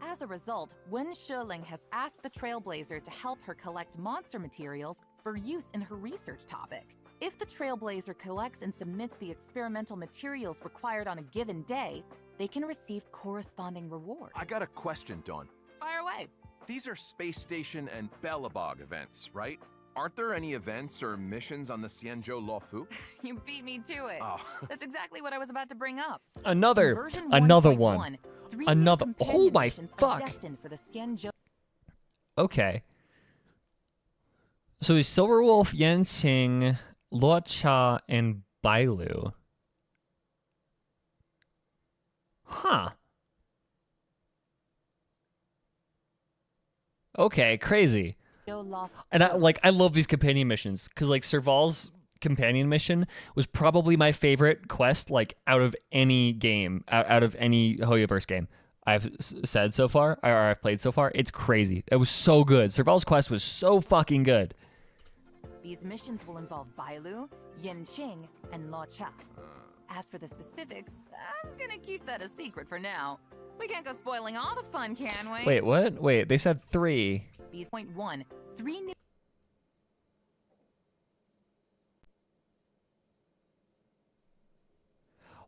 As a result, Wen Sherling has asked the Trailblazer to help her collect monster materials for use in her research topic. If the Trailblazer collects and submits the experimental materials required on a given day, they can receive corresponding rewards.
I got a question, Dawn.
Fire away.
These are Space Station and Bellabog events, right? Aren't there any events or missions on the Xianzhou Luofu?
You beat me to it.
Oh.
That's exactly what I was about to bring up.
Another.
In version
Another
1.1,
one.
3 new
Another.
companion
Oh my
missions are
fuck.
destined for the Xianzhou.
Okay. So he's Silverwolf, Yanqing, Luocha, and Bailu. Huh. Okay, crazy. And I love these companion missions because like Serval's companion mission was probably my favorite quest like out of any game, out of any Hoyoverse game I've said so far or I've played so far. It's crazy. It was so good. Serval's quest was so fucking good.
These missions will involve Bailu, Yinqing, and Luo Cha. As for the specifics, I'm gonna keep that a secret for now. We can't go spoiling all the fun, can we?
Wait, what? Wait, they said 3.
These point 1, 3 new.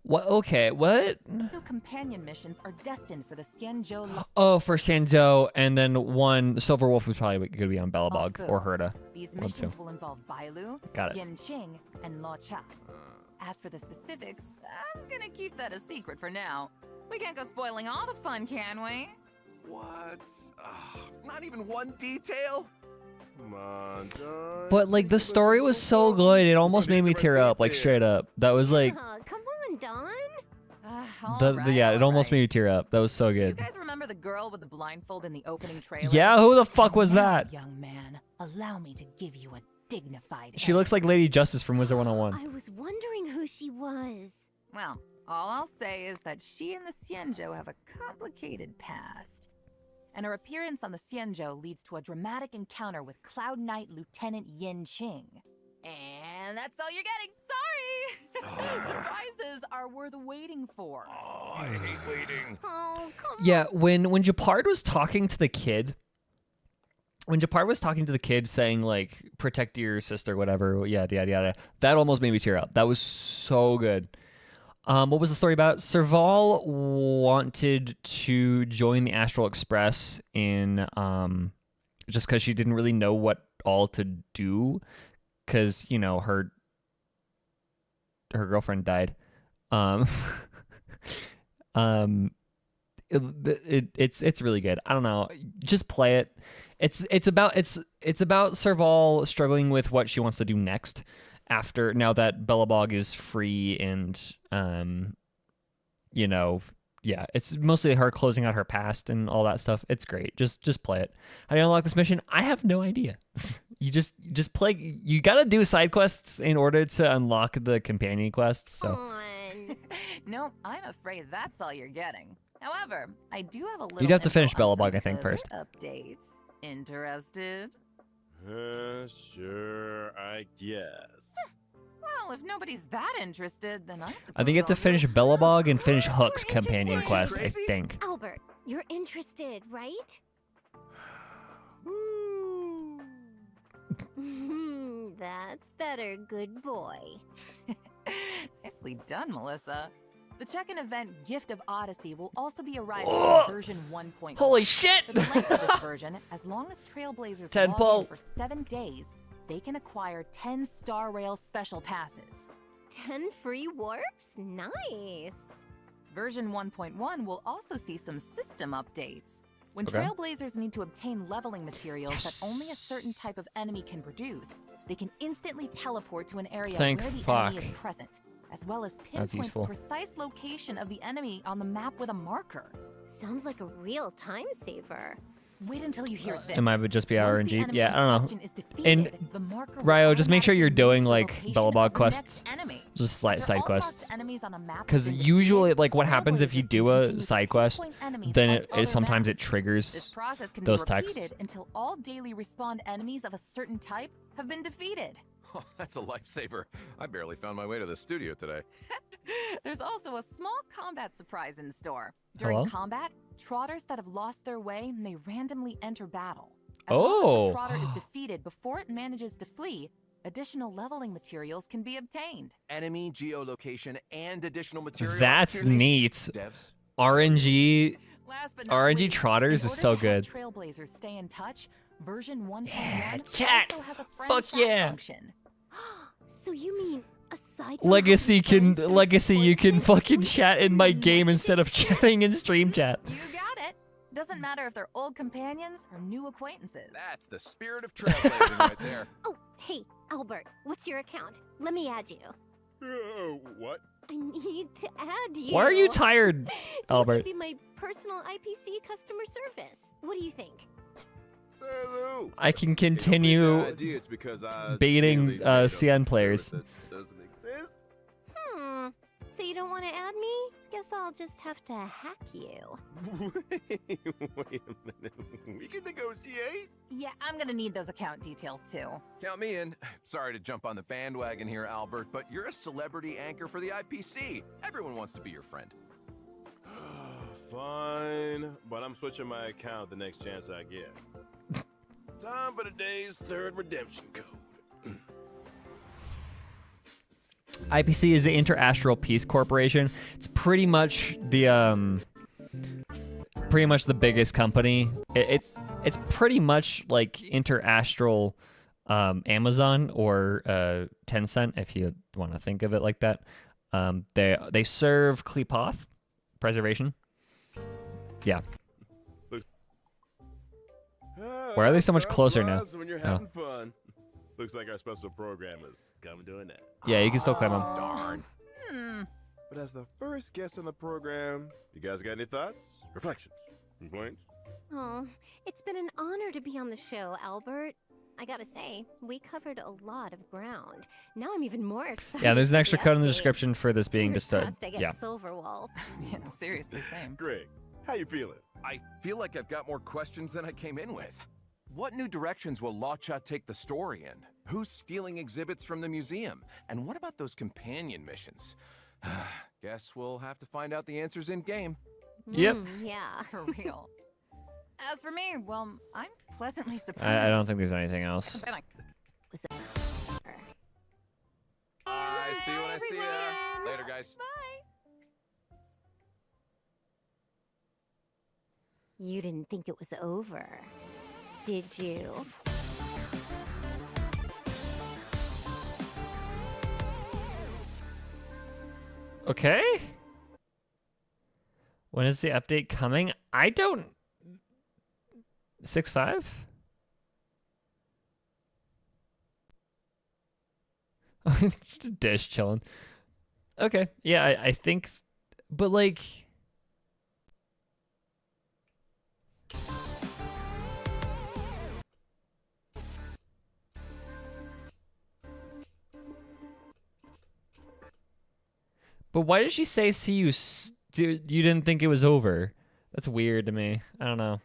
What? Okay, what?
New companion missions are destined for the Xianzhou.
Oh, for Sanzhou, and then one Silver Wolf was probably going to be on Belobog or Herda.
These missions will involve Bailu,
Got it.
Yinqing, and Luo Cha. As for the specifics, I'm gonna keep that a secret for now. We can't go spoiling all the fun, can we?
What? Not even one detail? Come on, John.
But like the story was so good, it almost made me tear up, like straight up. That was like,
Come on, Don.
yeah, it almost made me tear up. That was so
Do you
good.
guys remember the girl with the blindfold in the opening trailer?
Yeah, who the fuck was
Now,
that?
young man, allow me to give you a dignified.
She looks like Lady Justice from Wizard 101.
I was wondering who she was.
Well, all I'll say is that she and the Xianzhou have a complicated past. And her appearance on the Xianzhou leads to a dramatic encounter with Cloud Knight Lieutenant Yinqing. And that's all you're getting. Sorry! Surprises are worth waiting for.
Oh, I hate waiting.
Oh, come
Yeah, when Japard was talking to the kid, saying like protect your sister, whatever, yada yada yada, that almost made me tear up. That was so good. What was the story about? Serval wanted to join the Astral Express in just because she didn't really know what all to do, because you know her girlfriend died. It's really good. I don't know. Just play it. It's about Serval struggling with what she wants to do next after now that Belobog is free and you know, yeah, it's mostly her closing out her past and all that stuff. It's great. Just play it. How do you unlock this mission? I have no idea. You just play. You gotta do side quests in order to unlock the companion quests. So.
on.
No, I'm afraid that's all you're getting. However, I do have a little.
You'd have to
info
finish
on some
Belobog, I think,
other
first.
Updates. Interested?
Sure, I guess.
Well, if nobody's that interested, then I suppose
I think you have to
I'll
finish
just-
Belobog and finish
We're
Hook's companion
interested.
quest, I
Crazy?
think.
Albert, you're interested, right? That's better, good boy.
Nicely done, Melissa. The check-in event Gift of Odyssey will also be arriving in version 1.0.
Holy shit!
For the length of this version, as long as Trailblazers
Ted
log
Paul.
in for 7 days, they can acquire 10 Star Rail special passes.
10 free warps? Nice.
Version 1.1 will also see some system updates. When
Okay.
Trailblazers need to obtain leveling materials that only a certain type of enemy can produce, they can instantly teleport to an area
Thank
where the
fuck.
enemy is present, as well as
That's
pinpoint the
useful.
precise location of the enemy on the map with a marker.
Sounds like a real time saver.
Wait until you hear this.
It might just be
Once the
RNG.
enemy
Yeah,
in
I don't know.
question is defeated,
And
the marker will
Ryo, just make sure you're
automatically
doing
move to the
like
location
Belobog
of the
quests,
next enemy.
just like
If
side
all
quests.
marked enemies on a map have
Because
been
usually,
defeated,
like, what happens if you
Trailblazers
do
can
a
continue to
side quest,
pinpoint enemies
then
on
it
other
sometimes it
maps. This
triggers
process can
those
be
texts.
repeated until all daily respawn enemies of a certain type have been defeated.
Oh, that's a lifesaver. I barely found my way to the studio today.
There's also a small combat surprise in store. During
Hello?
combat, trotters that have lost their way may randomly enter battle. As long as
Oh.
the trotter is defeated before it manages to flee, additional leveling materials can be obtained.
Enemy geolocation and additional material.
That's
opportunities.
neat.
Devs.
RNG.
Last but not
RNG
least,
trotters
in
is
order
so
to
good.
help Trailblazers stay in touch, version 1.1
Yeah, chat.
also has a friend
Fuck
chat
yeah.
function.
So you mean aside from
Legacy
having
can
friends that
Legacy you
support
can
us,
fucking
we
chat in
send
my
them
game instead of
messages
chatting in stream chat.
You got it. Doesn't matter if they're old companions or new acquaintances.
That's the spirit of trailblazing right there.
Oh, hey, Albert, what's your account? Let me add you.
What?
I need to add you.
Why are you tired,
You
Albert?
could be my personal IPC customer service. What do you think?
I can continue baiting CN players.
So you don't want to add me? Guess I'll just have to hack you.
Wait a minute. We can negotiate.
Yeah, I'm gonna need those account details too.
Count me in. Sorry to jump on the bandwagon here, Albert, but you're a celebrity anchor for the IPC. Everyone wants to be your friend.
Fine, but I'm switching my account the next chance I get. Time for today's third redemption code.
IPC is the Interastral Peace Corporation. It's pretty much the biggest company. It's pretty much like Interastral Amazon or Tencent, if you want to think of it like that. They serve Klepoth preservation. Yeah. Why are they so much closer now?
When you're having fun. Looks like our special program is coming to an end.
Yeah, you can still climb them.
Darn.
But as the first guest on the program, you guys got any thoughts, reflections, complaints?
Oh, it's been an honor to be on the show, Albert. I gotta say, we covered a lot of ground. Now I'm even more excited.
Yeah, there's an
for
extra
the
code in the
updates.
description for this being
Fingers
bestowed.
crossed I get
Yeah.
Silverwolf.
Yeah, seriously, same.
Greg, how you feeling?
I feel like I've got more questions than I came in with. What new directions will Lacha take the story in? Who's stealing exhibits from the museum? And what about those companion missions? Guess we'll have to find out the answers in game.
Yep.
Yeah.
For real. As for me, well, I'm pleasantly surprised.
I don't think there's anything else.
Bet I-
I see you when I see ya. Later, guys.
You didn't think it was over, did you?
Okay. When is the update coming? I don't... 6.5? Just Dish chilling. Okay. Yeah, I think... But like... But why did she say see you... Dude, you didn't think it was over? That's weird to me. I don't know.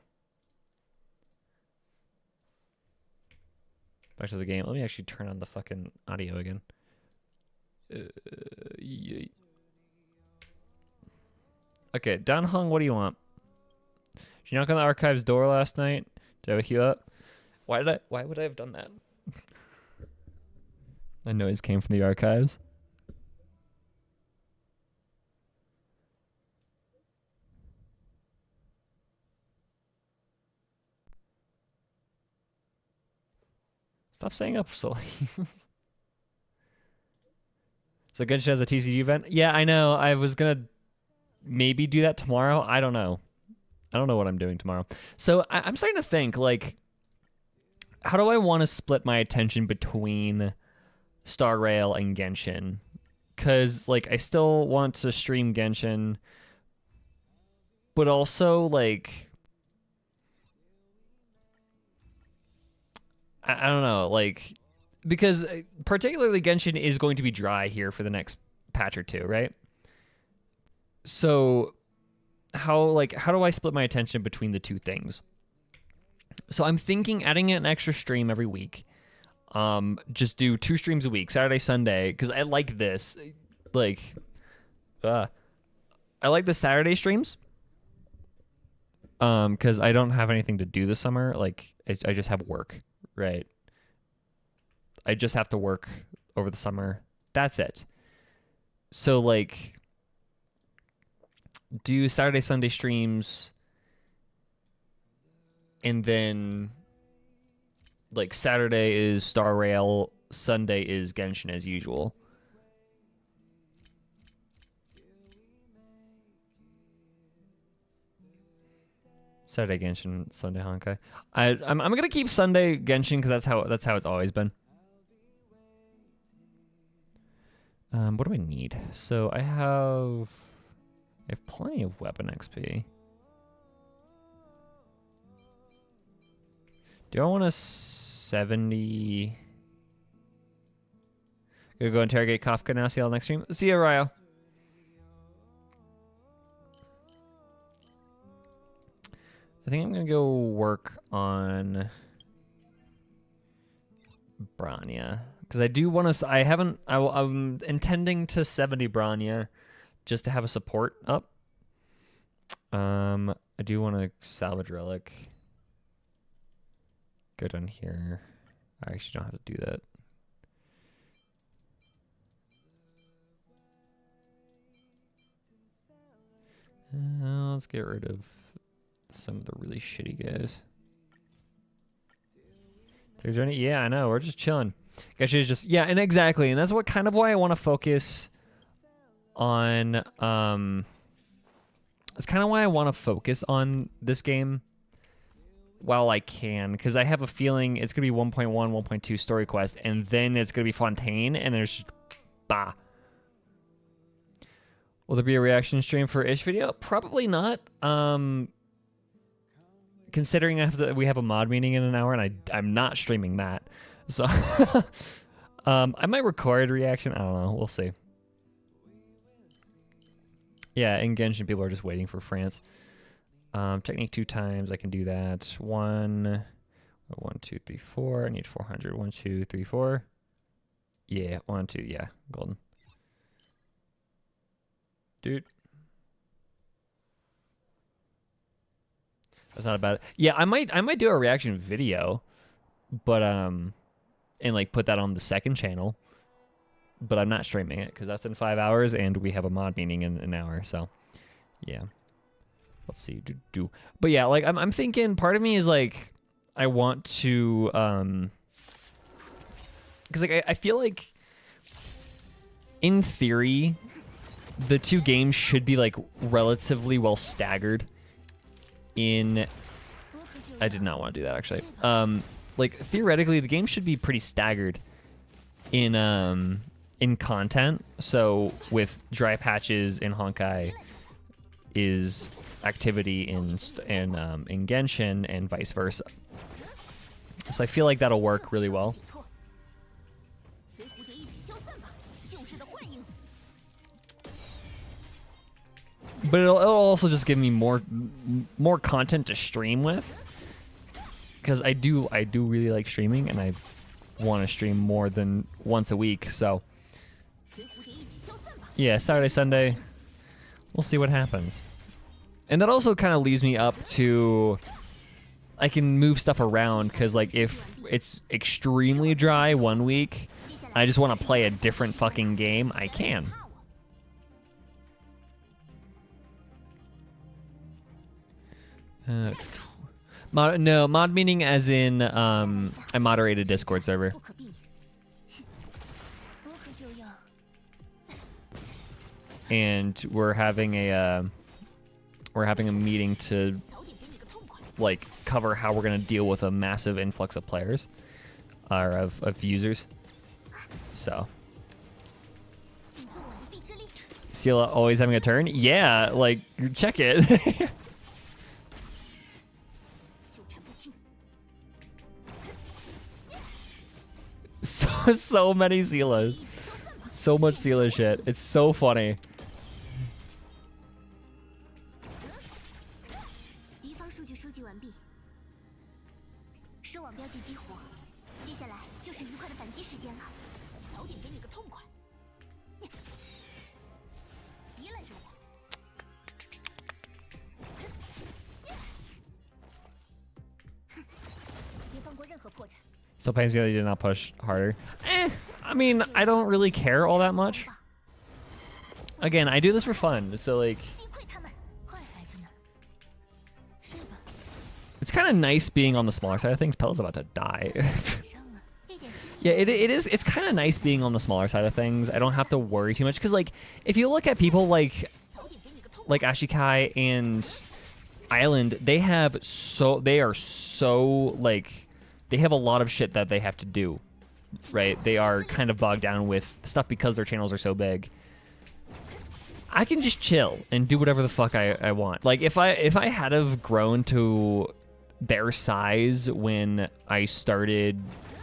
Back to the game. Let me actually turn on the fucking audio again. Okay, Dan Hung, what do you want? Did you knock on the archives door last night? Did I wake you up? Why would I have done that? That noise came from the archives. Stop saying up so late. So Genshin has a TCG event? Yeah, I know. I was gonna maybe do that tomorrow. I don't know. I don't know what I'm doing tomorrow. So I'm starting to think, like, how do I want to split my attention between Star Rail and Genshin? Because, like, I still want to stream Genshin, but also, like... I don't know, like, because particularly Genshin is going to be dry here for the next patch or two, right? So how do I split my attention between the two things? So I'm thinking adding an extra stream every week. Just do 2 streams a week, Saturday, Sunday, because I like this. Like, I like the Saturday streams. Because I don't have anything to do this summer. Like, I just have work. Right. I just have to work over the summer. That's it. So, like, do Saturday, Sunday streams, and then, like, Saturday is Star Rail, Sunday is Genshin as usual. Saturday Genshin, Sunday Honkai. I'm gonna keep Sunday Genshin because that's how it's always been. What do I need? So I have plenty of weapon XP. Do I want a 70? Gonna go interrogate Kafka now. See y'all next stream. See ya, Ryo. I think I'm gonna go work on Branya because I do want to. I'm intending to 70 Branya just to have a support up. I do want to salvage relic. Go down here. I actually don't have to do that. Let's get rid of some of the really shitty guys. There's any? Yeah, I know. We're just chilling. Guys, she's just and exactly, and that's what kind of why I want to focus on. It's kind of why I want to focus on this game while I can, because I have a feeling it's gonna be 1.1, 1.2 story quest, and then it's gonna be Fontaine, and there's just, bah. Will there be a reaction stream for Ish video? Probably not. Considering we have a mod meeting in an hour, and I'm not streaming that, so I might record reaction. I don't know. We'll see. Yeah, in Genshin, people are just waiting for France. Technique 2 times. I can do that. 1, 2, 3, 4. I need 400. 1, 2, 3, 4. Yeah, 1, 2. Yeah, golden. Dude. That's not bad. Yeah, I might do a reaction video, but and like put that on the second channel. But I'm not streaming it because that's in 5 hours, and we have a mod meeting in an hour. So, yeah. Let's see. But yeah, like I'm thinking. Part of me is like, I want to because like I feel like in theory, the two games should be like relatively well staggered. I did not want to do that actually. Like theoretically, the game should be pretty staggered in content. So with dry patches in Honkai is activity in Genshin and vice versa. So I feel like that'll work really well. But it'll also just give me more content to stream with, because I do really like streaming, and I want to stream more than once a week. So yeah, Saturday, Sunday, we'll see what happens. And that also kind of leaves me up to, I can move stuff around, because like if it's extremely dry one week, I just want to play a different fucking game, I can. No, mod meaning as in I moderate a Discord server. And we're having a meeting to like cover how we're gonna deal with a massive influx of players or of users. So Sela always having a turn? Yeah, like check it. So many Zelas. So much Zela shit. It's so funny. So pains me that you did not push harder. I mean, I don't really care all that much. Again, I do this for fun, so like, it's kind of nice being on the smaller side of things. Pella's about to die. Yeah, it is. It's kind of nice being on the smaller side of things. I don't have to worry too much, because like, if you look at people like Ashikai and Island, they are so like, they have a lot of shit that they have to do, right? They are kind of bogged down with stuff because their channels are so big. I can just chill and do whatever the fuck I want. Like if I had have grown to their size when I started.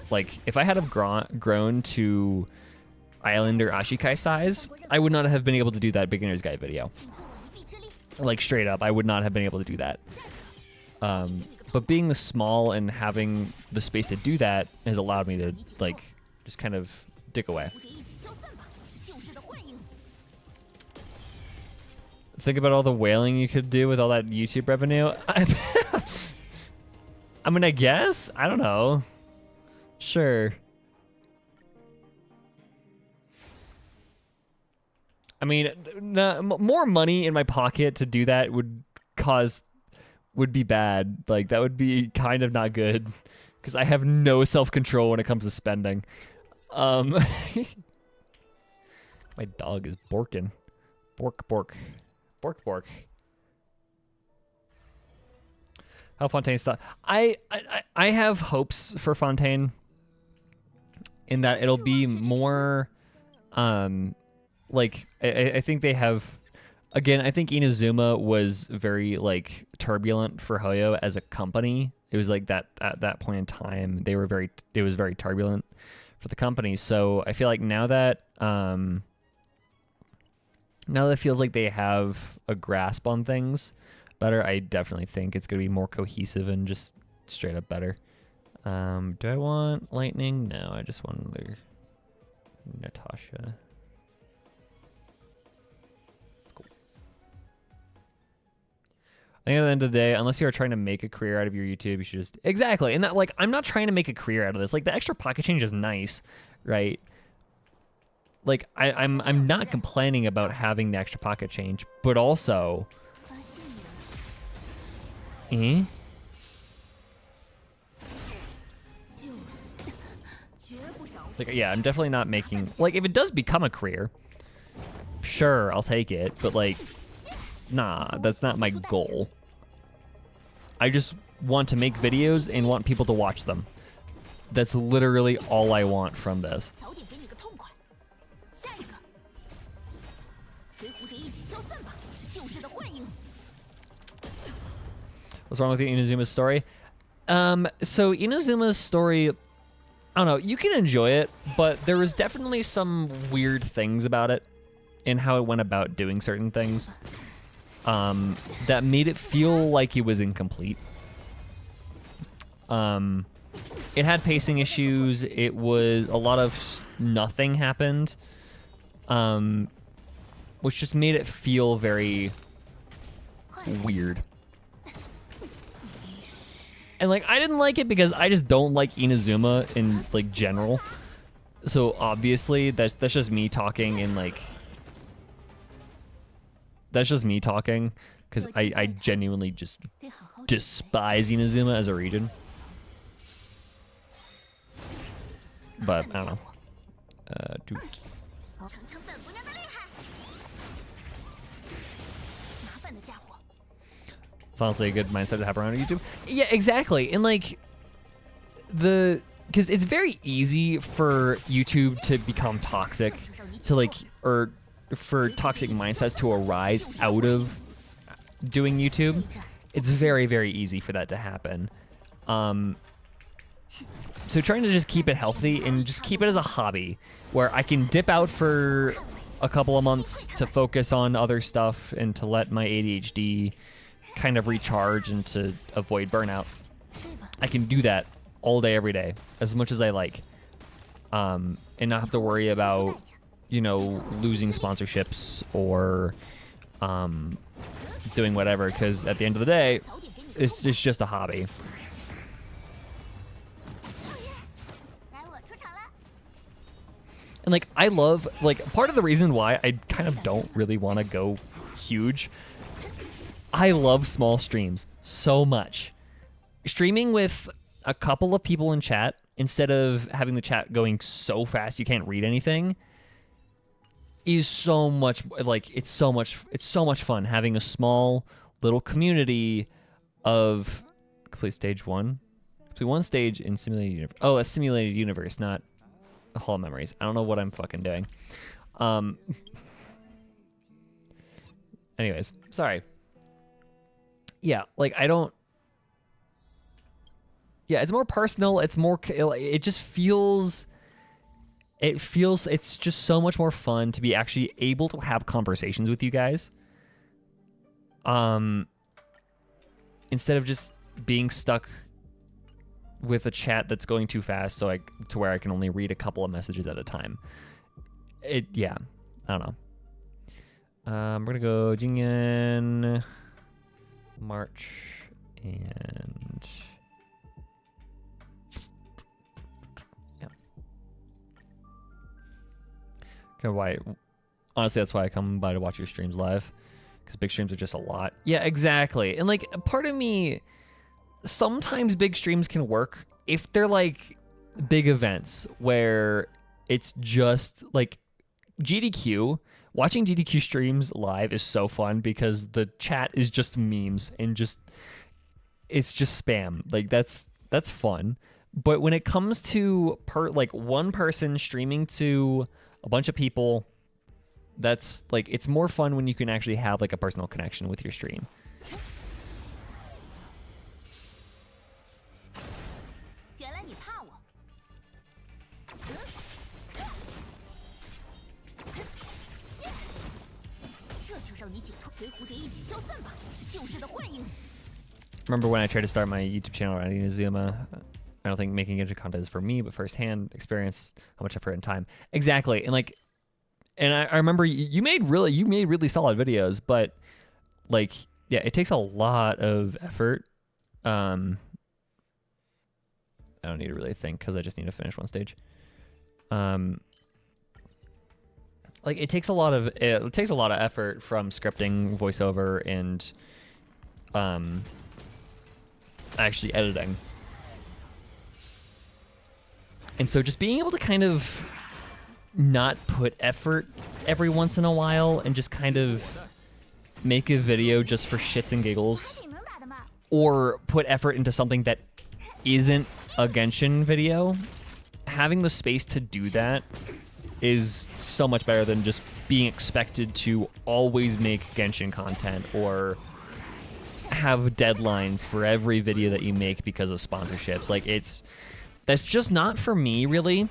Like, if I had have grown to Island or Ashikai size, I would not have been able to do that beginner's guide video. Like, straight up, I would not have been able to do that. But being the small and having the space to do that has allowed me to, like, just kind of dig away. Think about all the whaling you could do with all that YouTube revenue. I mean, I guess? I don't know. Sure. I mean, more money in my pocket to do that would be bad. Like, that would be kind of not good, because I have no self-control when it comes to spending. My dog is borking. Bork, bork. Bork, bork. How Fontaine's stuff. I have hopes for Fontaine in that it'll be more, like, I think they have, again, I think Inazuma was very, like, turbulent for Hoyo as a company. It was like that at that point in time, it was very turbulent for the company. So I feel like now that it feels like they have a grasp on things better, I definitely think it's going to be more cohesive and just straight up better. Do I want lightning? No, I just want Natasha. Cool. I think at the end of the day, unless you are trying to make a career out of your YouTube, you should just... Exactly. And that, like, I'm not trying to make a career out of this. Like, the extra pocket change is nice, right? Like, I'm not complaining about having the extra pocket change, but also... Like, yeah, I'm definitely not making... Like, if it does become a career, sure, I'll take it. But, like, nah, that's not my goal. I just want to make videos and want people to watch them. That's literally all I want from this. What's wrong with the Inazuma's story? So Inazuma's story, I don't know, you can enjoy it, but there was definitely some weird things about it and how it went about doing certain things that made it feel like it was incomplete. It had pacing issues. It was a lot of nothing happened, which just made it feel very weird. And, like, I didn't like it because I just don't like Inazuma in, like, general. So, obviously, that's just me talking and, like... That's just me talking, because I genuinely just despise Inazuma as a region. But, I don't know. Dude. It's honestly a good mindset to have around YouTube. Yeah, exactly. And, like, because it's very easy for YouTube to become toxic, to, like, or for toxic mindsets to arise out of doing YouTube. It's very, very easy for that to happen. So trying to just keep it healthy and just keep it as a hobby where I can dip out for a couple of months to focus on other stuff and to let my ADHD kind of recharge and to avoid burnout. I can do that all day, every day, as much as I like, and not have to worry about, you know, losing sponsorships or doing whatever, because at the end of the day, it's just a hobby. And, like, I love, like, part of the reason why I kind of don't really want to go huge, I love small streams so much. Streaming with a couple of people in chat, instead of having the chat going so fast you can't read anything, is so much, like, it's so much fun having a small little community of complete stage 1. Complete 1 stage in simulated universe. Oh, a simulated universe, not a Hall of Memories. I don't know what I'm fucking doing. Anyways, sorry. Yeah, like, I don't... Yeah, it's more personal. It's more, it just feels, it's just so much more fun to be actually able to have conversations with you guys. Instead of just being stuck with a chat that's going too fast, so to where I can only read a couple of messages at a time. Yeah, I don't know. We're gonna go Jingyan, March, and yeah. Okay, why? Honestly, that's why I come by to watch your streams live, because big streams are just a lot. Yeah, exactly. And like, part of me, sometimes big streams can work if they're like big events where it's just like GDQ. Watching GDQ streams live is so fun because the chat is just memes and it's just spam. Like that's fun. But when it comes to like one person streaming to a bunch of people, that's like, it's more fun when you can actually have like a personal connection with your stream. Remember when I tried to start my YouTube channel at Inazuma? I don't think making Genshin content is for me, but firsthand experience how much effort and time. Exactly. And like, and I remember you made really solid videos, but like, yeah, it takes a lot of effort. I don't need to really think because I just need to finish one stage. Like it takes a lot of effort from scripting, voiceover, and actually editing. And so just being able to kind of not put effort every once in a while and just kind of make a video just for shits and giggles, or put effort into something that isn't a Genshin video, having the space to do that is so much better than just being expected to always make Genshin content or have deadlines for every video that you make because of sponsorships. Like that's just not for me, really.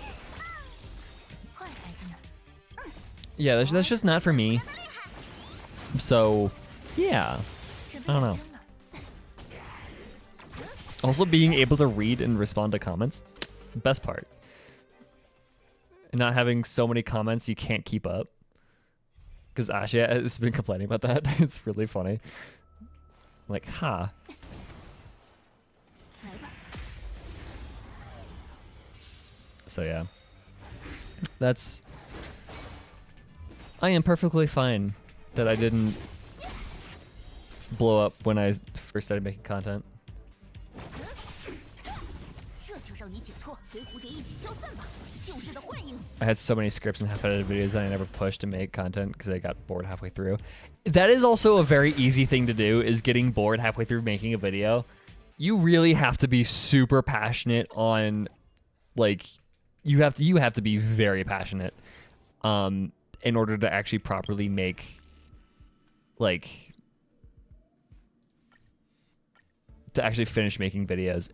Yeah, that's just not for me. So, yeah, I don't know. Also, being able to read and respond to comments, best part. And not having so many comments you can't keep up. Because Asha has been complaining about that. It's really funny. Like, ha. So yeah. I am perfectly fine that I didn't blow up when I first started making content. I had so many scripts and half-edited videos that I never pushed to make content because I got bored halfway through. That is also a very easy thing to do, is getting bored halfway through making a video. You really have to be super passionate on, like, you have to be very passionate in order to actually properly make, like, to actually finish making videos.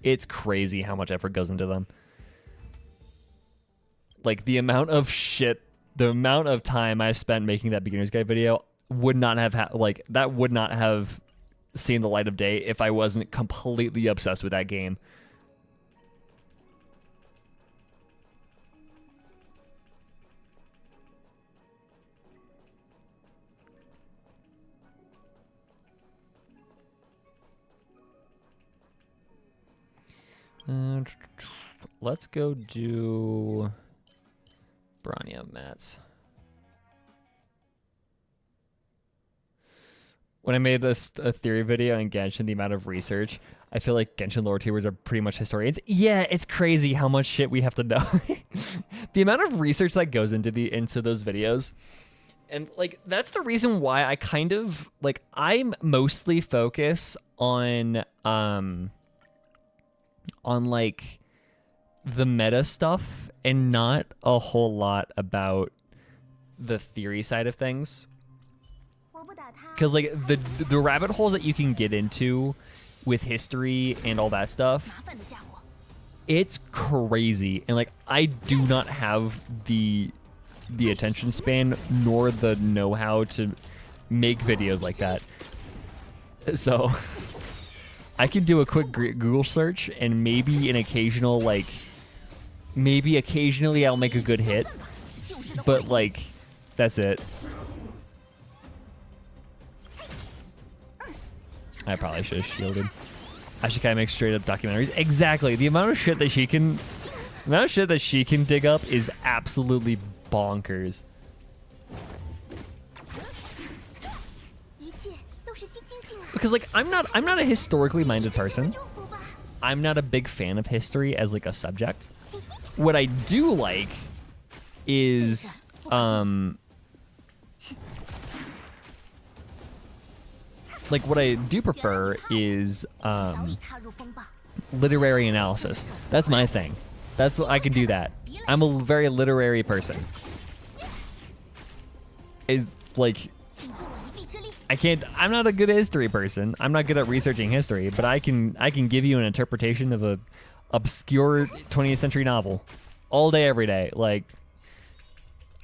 It's crazy how much effort goes into them. Like, the amount of time I spent making that beginner's guide video would not have that would not have seen the light of day if I wasn't completely obsessed with that game. Let's go do Bronya mats. When I made a theory video in Genshin, the amount of research, I feel like Genshin lore tubers are pretty much historians. Yeah, it's crazy how much shit we have to know. The amount of research that goes into those videos. And like, that's the reason why I kind of like, I'm mostly focus on like the meta stuff and not a whole lot about the theory side of things. Because like the rabbit holes that you can get into with history and all that stuff, it's crazy. And like, I do not have the attention span nor the know-how to make videos like that. So I could do a quick Google search and maybe an occasional, like, maybe occasionally I'll make a good hit, but like, that's it. I probably should have shielded. I should kind of make straight up documentaries. Exactly. The amount of shit that she can dig up is absolutely bonkers. Because like I'm not a historically minded person. I'm not a big fan of history as like a subject. What I do like is like what I do prefer is literary analysis. That's my thing. That's what I can do that. I'm a very literary person. Is like I'm not a good history person. I'm not good at researching history, but I can give you an interpretation of a obscure 20th century novel all day every day. Like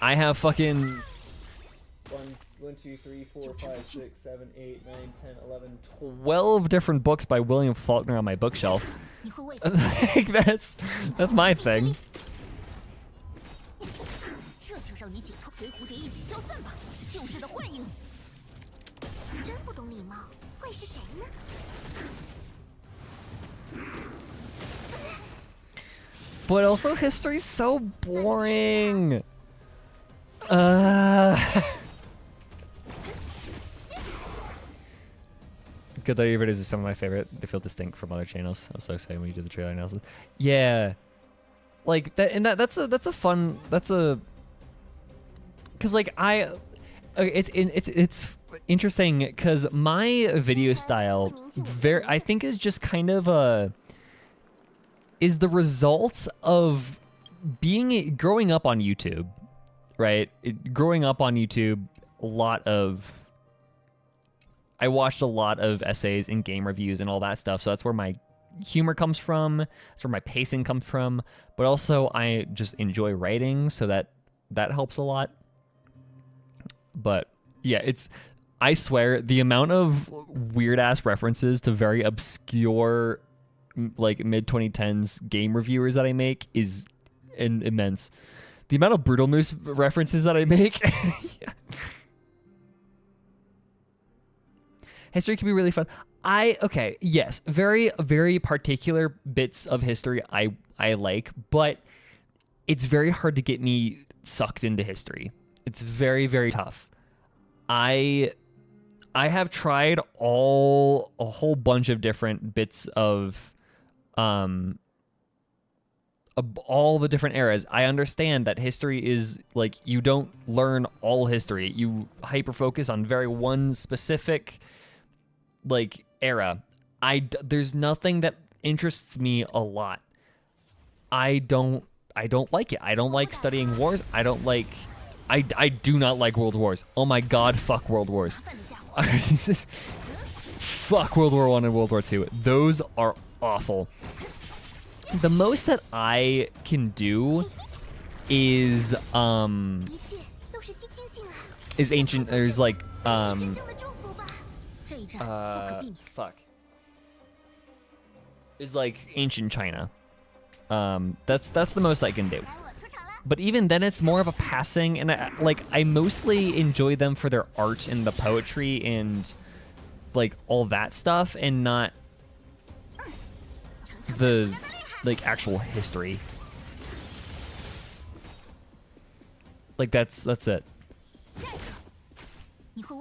I have fucking 1, 2, 3, 4, 5, 6, 7, 8, 9, 10, 11, 12 different books by William Faulkner on my bookshelf. Like, that's my thing. But also history's so boring. It's good that your videos are some of my favorite. They feel distinct from other channels. I was so excited when you did the trailer analysis. Yeah, like that, and that's a fun. Because like it's interesting because my video style I think is just kind of is the results of growing up on YouTube, right? Growing up on YouTube, I watched a lot of essays and game reviews and all that stuff. So that's where my humor comes from. That's where my pacing comes from. But also I just enjoy writing, so that helps a lot. But yeah, I swear the amount of weird ass references to very obscure like mid 2010s game reviewers that I make is immense. The amount of Brutal Moose references that I make. Yeah. History can be really fun. Yes, very, very particular bits of history I like, but it's very hard to get me sucked into history. It's very, very tough. I have tried a whole bunch of different bits of all the different eras. I understand that history is like, you don't learn all history. You hyper focus on very one specific like era. There's nothing that interests me a lot. I don't like it. I don't like studying wars. I do not like World Wars. Oh my god, fuck World Wars. Fuck World War I and World War II. Those are awful. The most that I can do is ancient. There's like fuck. Is like ancient China. That's the most I can do. But even then, it's more of a passing, and I mostly enjoy them for their art and the poetry and like all that stuff, and not the like actual history. Like that's it.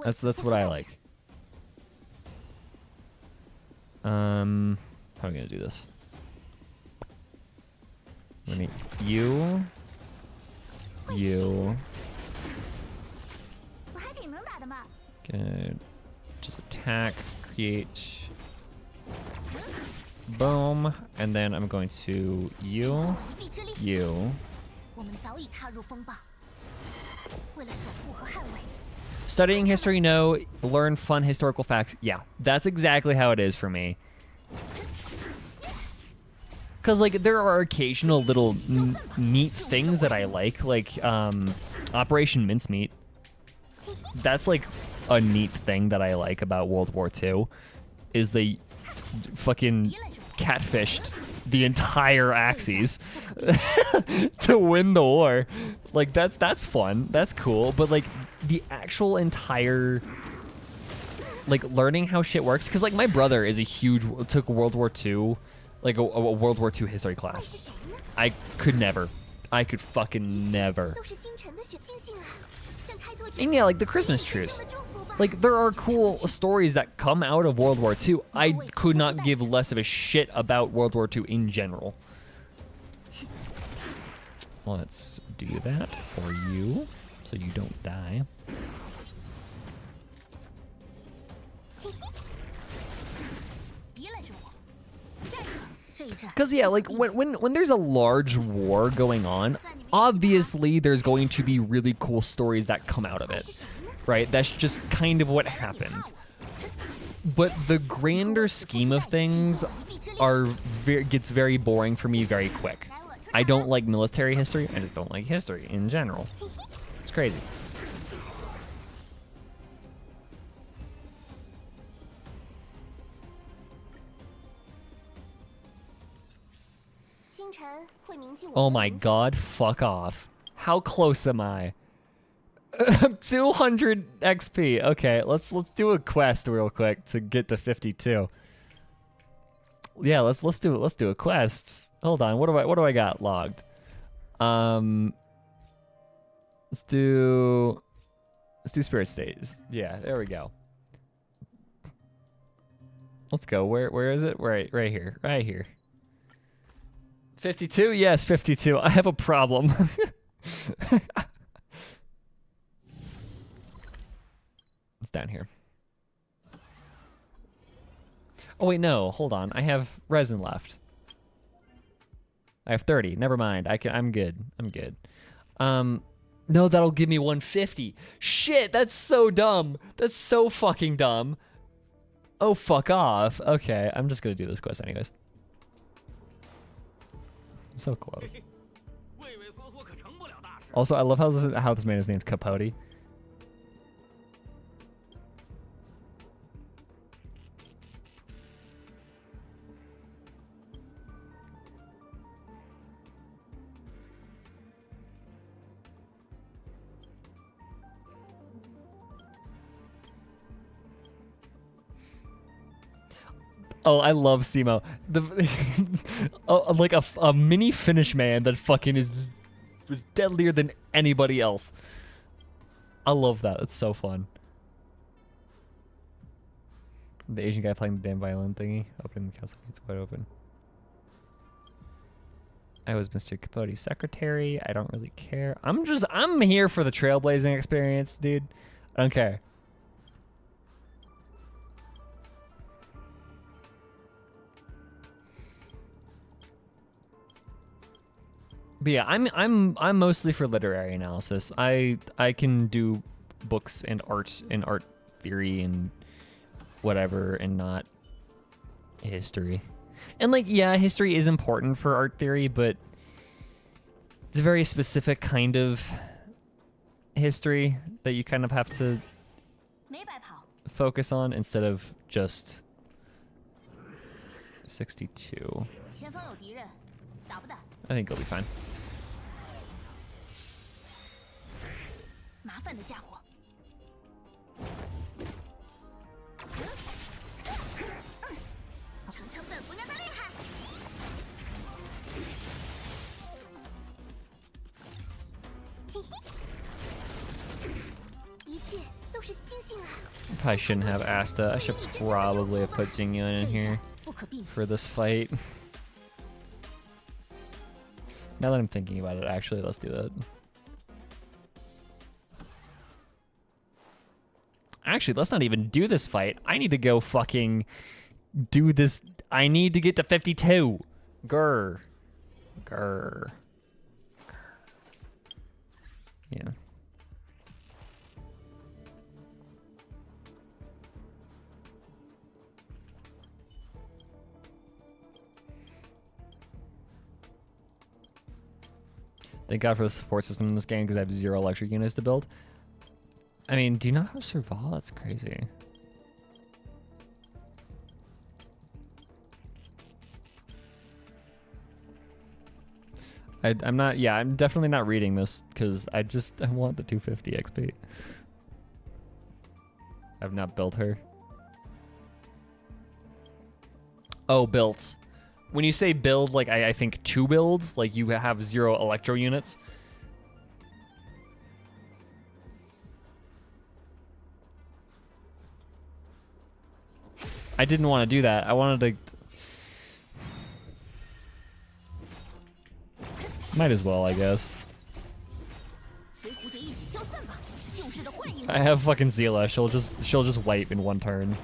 That's what I like. How am I gonna do this? Let me you. Good. Just attack, create. Boom, and then I'm going to you. Studying history, no. Learn fun historical facts. Yeah, that's exactly how it is for me. because like there are occasional little neat things that I like Operation Mincemeat. That's like a neat thing that I like about World War II, is they fucking catfished the entire Axis to win the war. Like that's fun, that's cool, but like the actual entire like learning how shit works, because like my brother is took World War II, like a World War II history class. I could fucking never. And yeah, like the Christmas truce. Like, there are cool stories that come out of World War II. I could not give less of a shit about World War II in general. Let's do that for you, so you don't die. Because, yeah, like, when there's a large war going on, obviously there's going to be really cool stories that come out of it, right? That's just kind of what happens. But the grander scheme of things gets very boring for me very quick. I don't like military history. I just don't like history in general. It's crazy. Oh my god, fuck off. How close am I? 200 XP. Okay, let's do a quest real quick to get to 52. Yeah, let's do a quest. Hold on, what do I got logged? Let's do spirit stages. Yeah, there we go. Let's go. Where is it? Right here. Right here. 52? Yes, 52. I have a problem. It's down here. Oh wait, no, hold on. I have resin left. I have 30. Never mind. I'm good. I'm good. No, that'll give me 150. Shit, that's so dumb. That's so fucking dumb. Oh, fuck off. Okay, I'm just gonna do this quest anyways. So close. Also, I love how this man is named Capote. Oh, I love Simo. Like a mini Finnish man that fucking is deadlier than anybody else. I love that. It's so fun. The Asian guy playing the damn violin thingy. Opening the castle gates wide open. I was Mr. Capote's secretary. I don't really care. I'm here for the trailblazing experience, dude. I don't care. But yeah, I'm mostly for literary analysis. I can do books and art theory and whatever, and not history. And like, yeah, history is important for art theory, but it's a very specific kind of history that you kind of have to focus on instead of just 62. I think it'll be fine. Probably shouldn't have Asta. I should probably have put Jingyun in here for this fight. Now that I'm thinking about it, actually, let's do that. Actually, let's not even do this fight. I need to go fucking do this. I need to get to 52. Grr. Grr. Yeah. Thank God for the support system in this game because I have 0 electric units to build. I mean, do you not have Serval? That's crazy. I'm not, yeah, I'm definitely not reading this because I want the 250 XP. I've not built her. Oh, built. When you say build, like I think 2 builds, like you have 0 electro units. I didn't want to do that. I wanted to... Might as well, I guess. I have fucking Zila. She'll just wipe in 1 turn.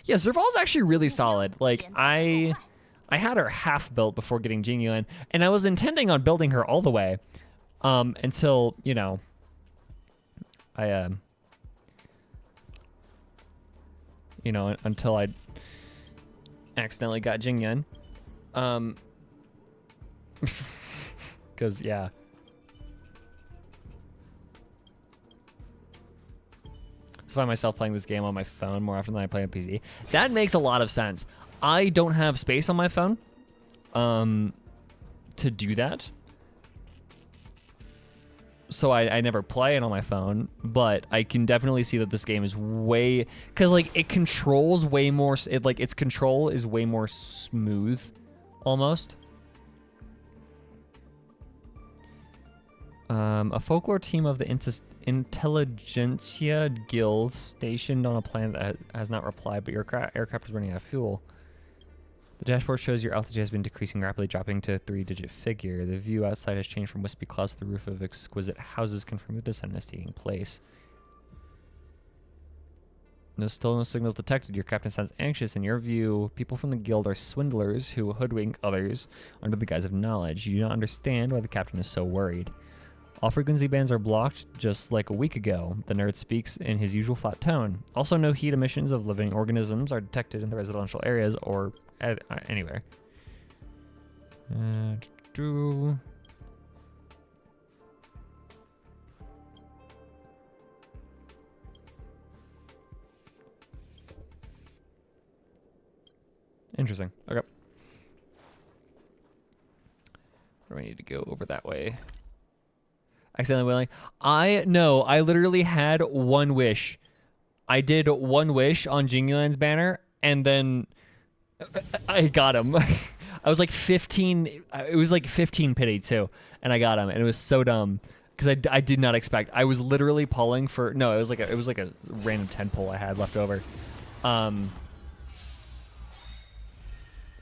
Yeah, Serval's actually really solid. Like I had her half built before getting Jingyuan, and I was intending on building her all the way, until you know, until I accidentally got Jingyuan, because yeah. I find myself playing this game on my phone more often than I play on PC. That makes a lot of sense. I don't have space on my phone to do that. So I never play it on my phone, but I can definitely see that this game is way... Because, like, it controls way more... its control is way more smooth, almost. A folklore team of the Intelligentsia Guild stationed on a planet that has not replied, but your aircraft is running out of fuel. The dashboard shows your altitude has been decreasing rapidly, dropping to a 3-digit figure. The view outside has changed from wispy clouds to the roof of exquisite houses, confirming the descent is taking place. Still no signals detected. Your captain sounds anxious. In your view, people from the guild are swindlers who hoodwink others under the guise of knowledge. You do not understand why the captain is so worried. All frequency bands are blocked, just like a week ago. The nerd speaks in his usual flat tone. Also, no heat emissions of living organisms are detected in the residential areas or anywhere. Interesting. Okay. Where do I need to go? Over that way. Accidentally willing. I literally had 1 wish. I did 1 wish on Jingyuan's banner, and then I got him. I was like 15. It was like 15 pity too, and I got him, and it was so dumb because I did not expect. I was literally pulling for it was like a random 10 pull I had left over.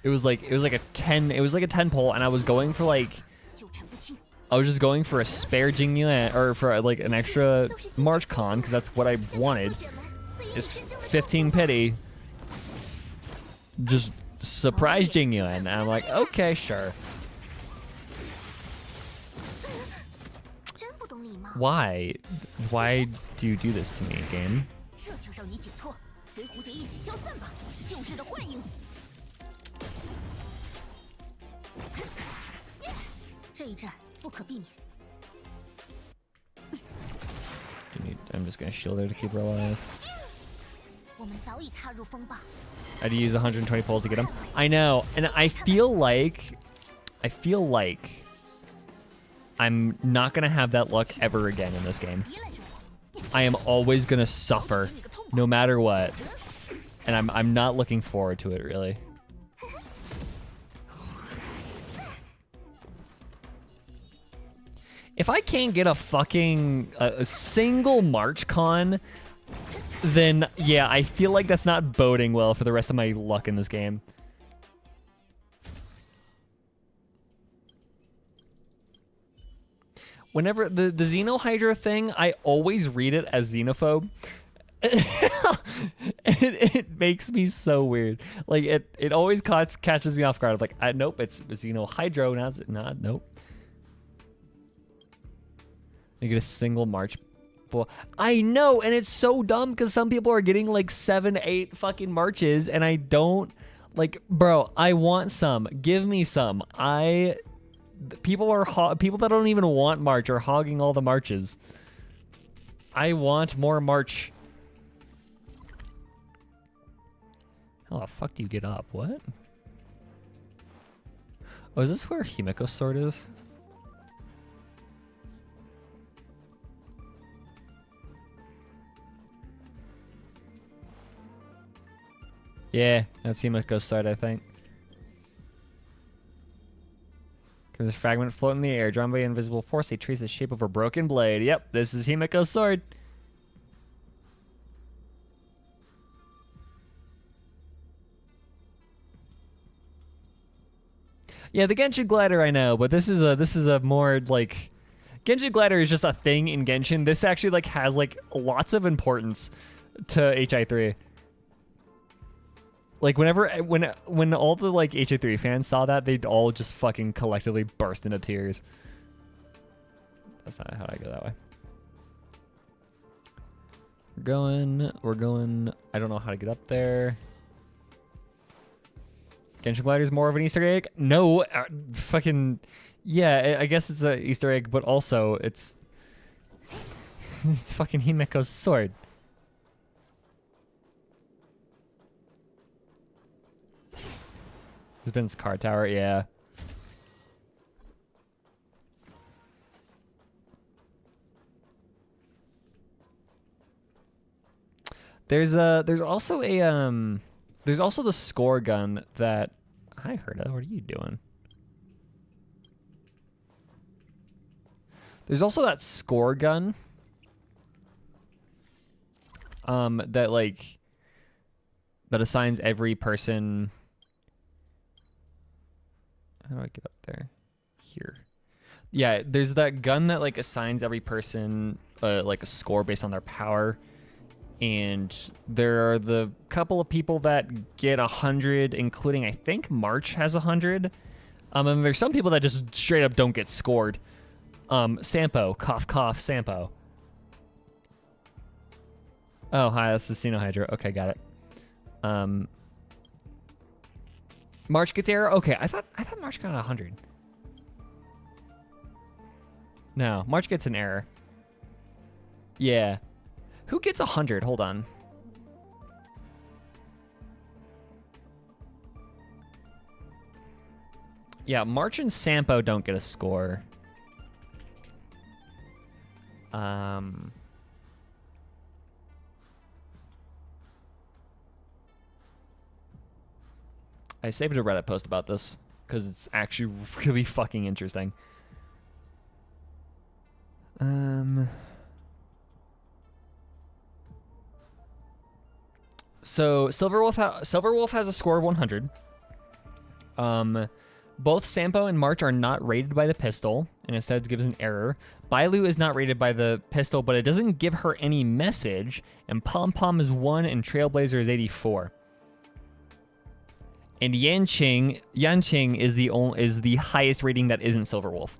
It was like a 10. It was like a 10 pull, and I was going for like. I was just going for a spare Jingyuan, or for like an extra March Con, because that's what I wanted. Just 15 pity. Just surprise Jingyuan. And I'm like, okay, sure. Why? Why do you do this to me, game? I'm just gonna shield her to keep her alive. I had to use 120 pulls to get him. I know, and I feel like I'm not gonna have that luck ever again in this game. I am always gonna suffer, no matter what, and I'm not looking forward to it really. If I can't get a fucking a single March Con, then yeah, I feel like that's not boding well for the rest of my luck in this game. Whenever the Xenohydra thing, I always read it as xenophobe. it makes me so weird. Like it always catches me off guard. I'm like, nope, it's Xenohydro. Now it's not. Nope. You get a single March people. I know, and it's so dumb because some people are getting like 7, 8 fucking marches, and I don't like, bro. I want some. Give me some. People that don't even want March are hogging all the marches. I want more March. How the fuck do you get up? What? Oh, is this where Himiko's sword is? Yeah, that's Himiko's sword, I think. There's a fragment floating in the air, drawn by an invisible force. They trace the shape of a broken blade. Yep, this is Himiko's sword. Yeah, the Genshin glider I know, but this is a more like Genshin glider is just a thing in Genshin. This actually like has like lots of importance to HI3. Like when all the like HI3 fans saw that, they'd all just fucking collectively burst into tears. That's not how I go that way. We're going. I don't know how to get up there. Genshin glider is more of an Easter egg? No, fucking, yeah, I guess it's an Easter egg, but also it's fucking Himiko's sword. There's been this car tower, yeah. There's also the score gun that... Hi, Herda. What are you doing? There's also that score gun. That, like... That assigns every person... How do I get up there? Here. Yeah, there's that gun that, like, assigns every person, like, a score based on their power. And there are the couple of people that get 100, including I think March has 100. And there's some people that just straight up don't get scored. Sampo, cough cough, Sampo. Oh, hi, that's the Xenohydra. Okay, got it. March gets error. Okay, I thought March got 100. No, March gets an error. Yeah. Who gets 100? Hold on. Yeah, March and Sampo don't get a score. I saved a Reddit post about this because it's actually really fucking interesting. So Silverwolf has a score of 100. Both Sampo and March are not rated by the pistol, and instead gives an error. Bailu is not rated by the pistol, but it doesn't give her any message. And Pom Pom is 1, and Trailblazer is 84. And Yanqing is the highest rating that isn't Silverwolf.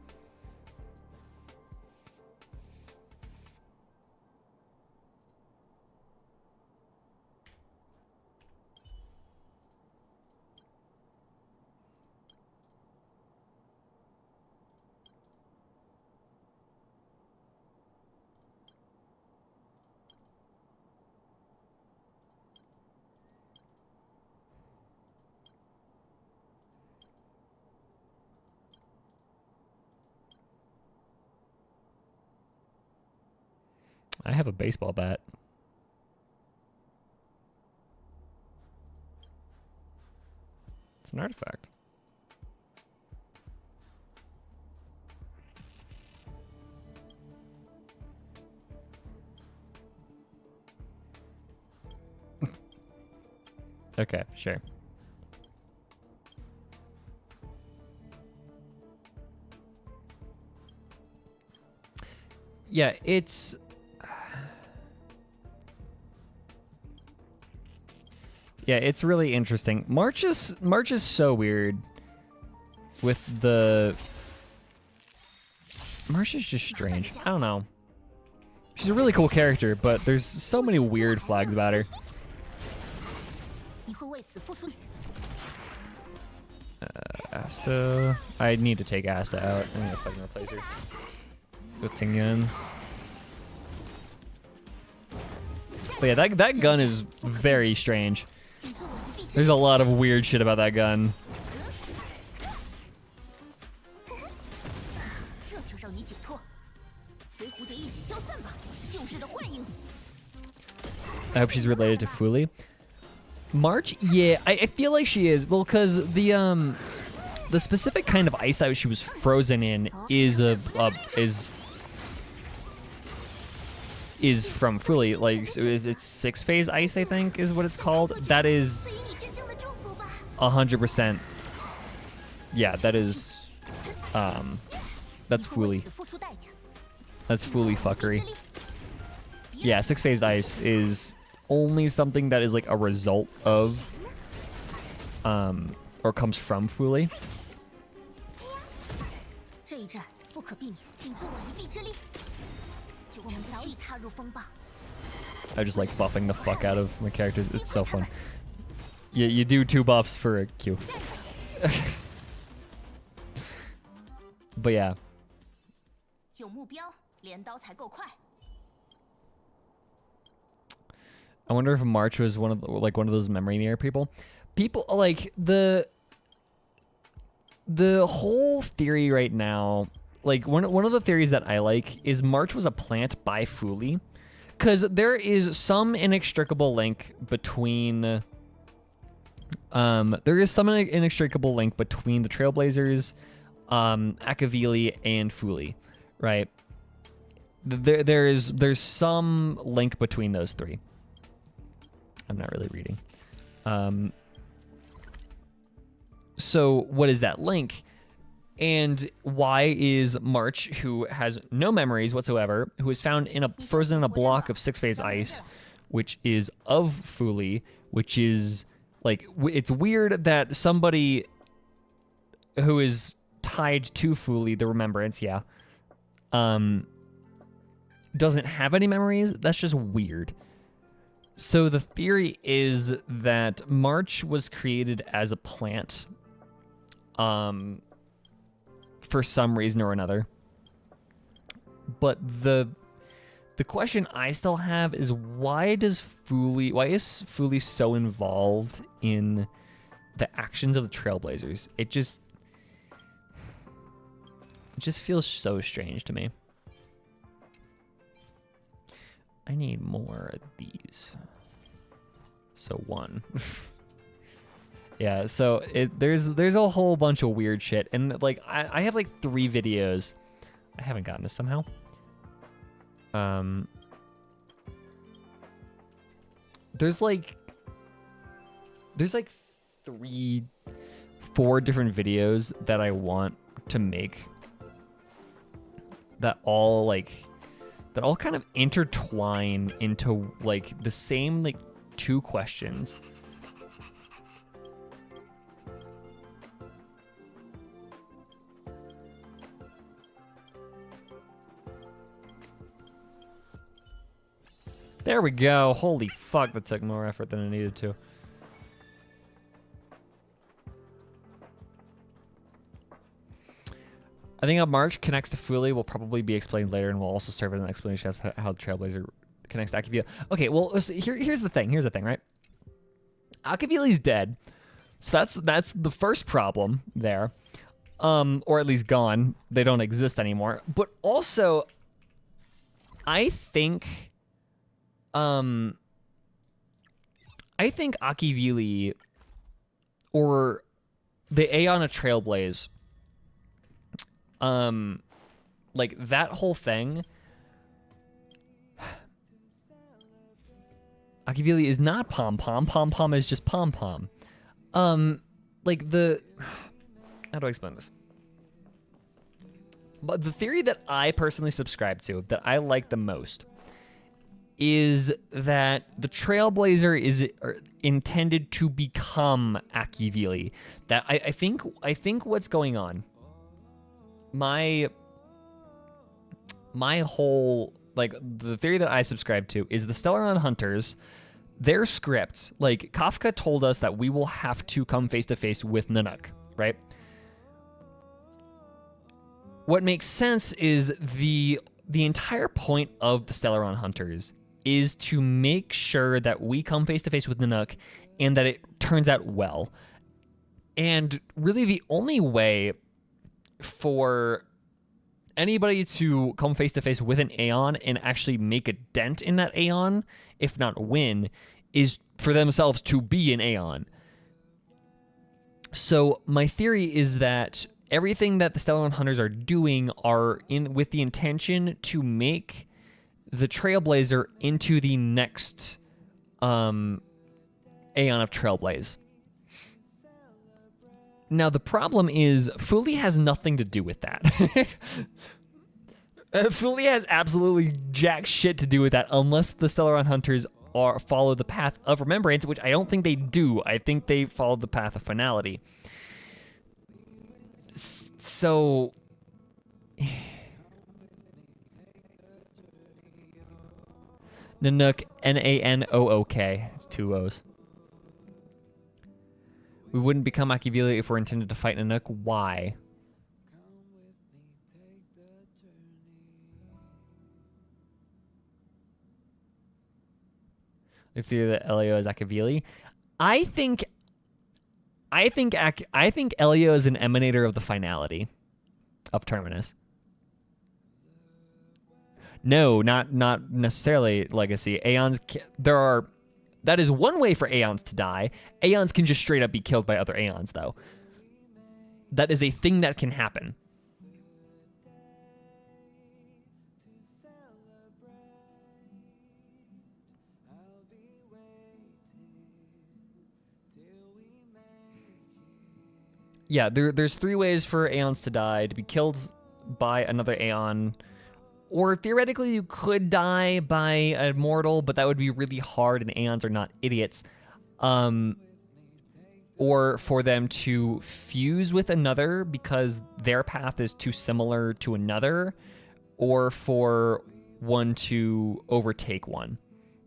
I have a baseball bat. It's an artifact. Okay, sure. Yeah, it's... Yeah, it's really interesting. March is so weird with the... March is just strange. I don't know. She's a really cool character, but there's so many weird flags about her. Asta. I need to take Asta out. I don't know if I can replace her with Tingyun. But yeah, that gun is very strange. There's a lot of weird shit about that gun. I hope she's related to Fuli. March? Yeah, I feel like she is. Well, because the specific kind of ice that she was frozen in is from Fuli. Like, so it's 6-phase ice, I think, is what it's called. That is 100%. Yeah, that is. That's Fuli. That's Fuli fuckery. Yeah, 6-phase ice is only something that is like a result of, or comes from Fuli. I just like buffing the fuck out of my characters. It's so fun. You do 2 buffs for a Q. But yeah. I wonder if March was one of those memory mirror people. People like the whole theory right now. Like one of the theories that I like is March was a plant by Fuli, because there is some inextricable link between. There is some inextricable link between the Trailblazers, Akavili, and Fuli, right? There's some link between those 3. I'm not really reading. So what is that link? And why is March, who has no memories whatsoever, who is found frozen in a block of 6-phase ice, which is of Fuli, which is like, it's weird that somebody who is tied to Fuli, the remembrance, yeah, doesn't have any memories. That's just weird. So the theory is that March was created as a plant, for some reason or another. But the question I still have is why is Fuli so involved in the actions of the Trailblazers? It just feels so strange to me. I need more of these. So 1. Yeah, so there's a whole bunch of weird shit, and like I have like 3 videos. I haven't gotten this somehow. There's like 3, 4 different videos that I want to make that all kind of intertwine into like the same like 2 questions. There we go. Holy fuck, that took more effort than it needed to. I think how March connects to Fuli will probably be explained later, and will also serve as an explanation as to how the Trailblazer connects to Akavili. Okay, well, so here's the thing. Here's the thing, right? Akavili's dead, so that's the first problem there, or at least gone. They don't exist anymore. But also, I think Akavili or the Aeona Trailblaze, like that whole thing, Akavili is not Pom Pom. Pom Pom is just Pom Pom. Like how do I explain this? But the theory that I personally subscribe to, that I like the most, is that the Trailblazer is intended to become Akavili. That I think what's going on, my whole like the theory that I subscribe to is the Stellaron Hunters, their script, like Kafka told us that we will have to come face to face with Nanook, right? What makes sense is the entire point of the Stellaron Hunters is to make sure that we come face to face with Nanook and that it turns out well. And really the only way for anybody to come face to face with an Aeon and actually make a dent in that Aeon, if not win, is for themselves to be an Aeon. So my theory is that everything that the Stellaron Hunters are doing are with the intention to make the Trailblazer into the next Aeon of Trailblaze. Now, the problem is Fuli has nothing to do with that. Fuli has absolutely jack shit to do with that unless the Stellaron Hunters follow the path of remembrance, which I don't think they do. I think they follow the path of finality. So... Nanook, N-A-N-O-O-K. It's 2 O's. We wouldn't become Machiavelli if we're intended to fight Nanook. Why? The theory that Elio is Machiavelli. I think Elio is an emanator of the finality of Terminus. No, not necessarily Legacy. Aeons, that is one way for Aeons to die. Aeons can just straight up be killed by other Aeons, though. That is a thing that can happen. Yeah, there's 3 ways for Aeons to die: to be killed by another Aeon, or theoretically you could die by a mortal, but that would be really hard, and Aeons are not idiots. Or for them to fuse with another because their path is too similar to another, or for one to overtake one.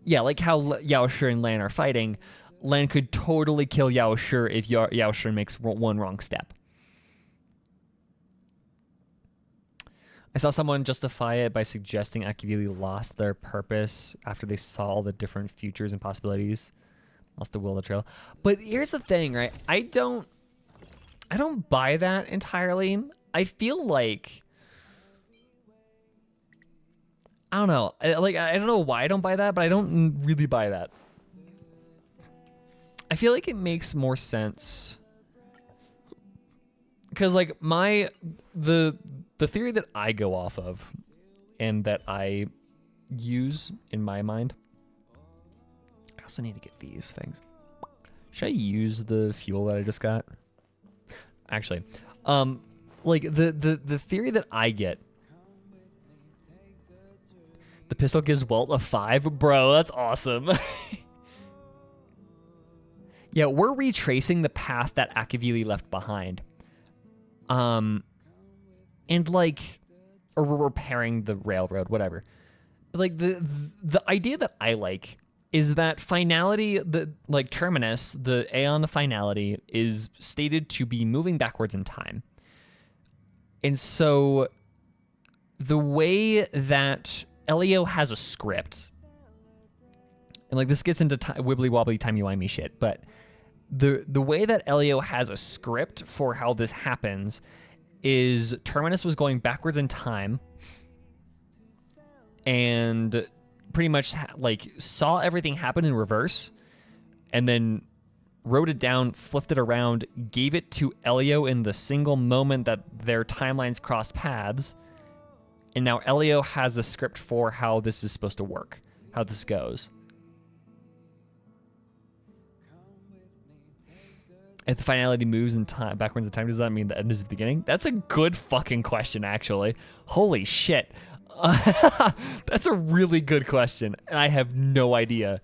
Yeah, like how Yao Shi and Lan are fighting. Lan could totally kill Yao Shi if Yao Shi makes one wrong step. I saw someone justify it by suggesting Machiavelli lost their purpose after they saw all the different futures and possibilities. Lost the will to trail. But here's the thing, right? I don't buy that entirely. I feel like, I don't know. I don't know why I don't buy that, but I don't really buy that. I feel like it makes more sense because, like, the theory that I go off of and that I use in my mind. I also need to get these things. Should I use the fuel that I just got? Actually, like the theory that I get. The pistol gives Welt a 5, bro. That's awesome. Yeah, we're retracing the path that Machiavelli left behind. And like, or we're repairing the railroad, whatever. But like the idea that I like is that finality, like Terminus, the Aeon of finality, is stated to be moving backwards in time. And so the way that Elio has a script, and like this gets into wibbly wobbly timey-wimey shit, but the way that Elio has a script for how this happens is Terminus was going backwards in time and pretty much like saw everything happen in reverse and then wrote it down, flipped it around, gave it to Elio in the single moment that their timelines crossed paths. And now Elio has a script for how this is supposed to work, how this goes. If the finality moves in time, backwards in time, does that mean the end is the beginning? That's a good fucking question, actually. Holy shit. That's a really good question, and I have no idea.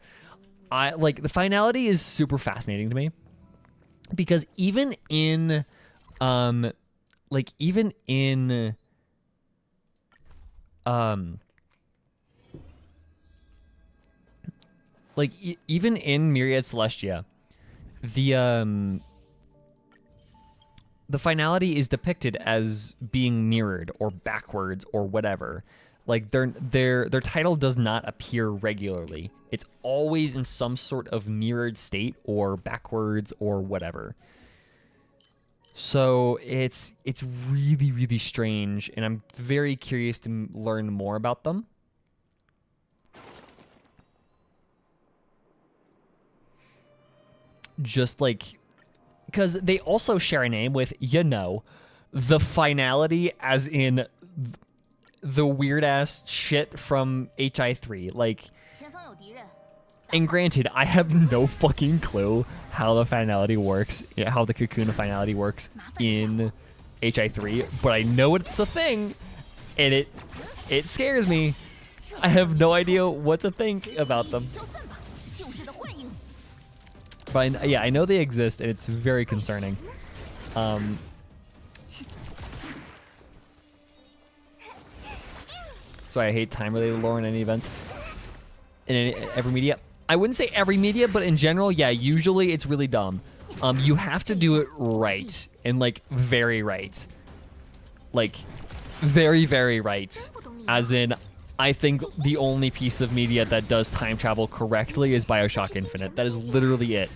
Like, the finality is super fascinating to me, because even in, like even in Myriad Celestia, the finality is depicted as being mirrored or backwards or whatever. Like their title does not appear regularly. It's always in some sort of mirrored state or backwards or whatever. So it's really, really strange, and I'm very curious to learn more about them. Just like, because they also share a name with, you know, the finality, as in the weird ass shit from HI3. Like, and granted, I have no fucking clue how the finality works, how the cocoon of finality works in HI3, but I know it's a thing, and it scares me. I have no idea what to think about them. But yeah, I know they exist, and it's very concerning. That's why I hate time-related lore in any events. In every media. I wouldn't say every media, but in general, yeah, usually it's really dumb. You have to do it right, and like very right. Like very, very right. As in, I think the only piece of media that does time travel correctly is BioShock Infinite. That is literally it.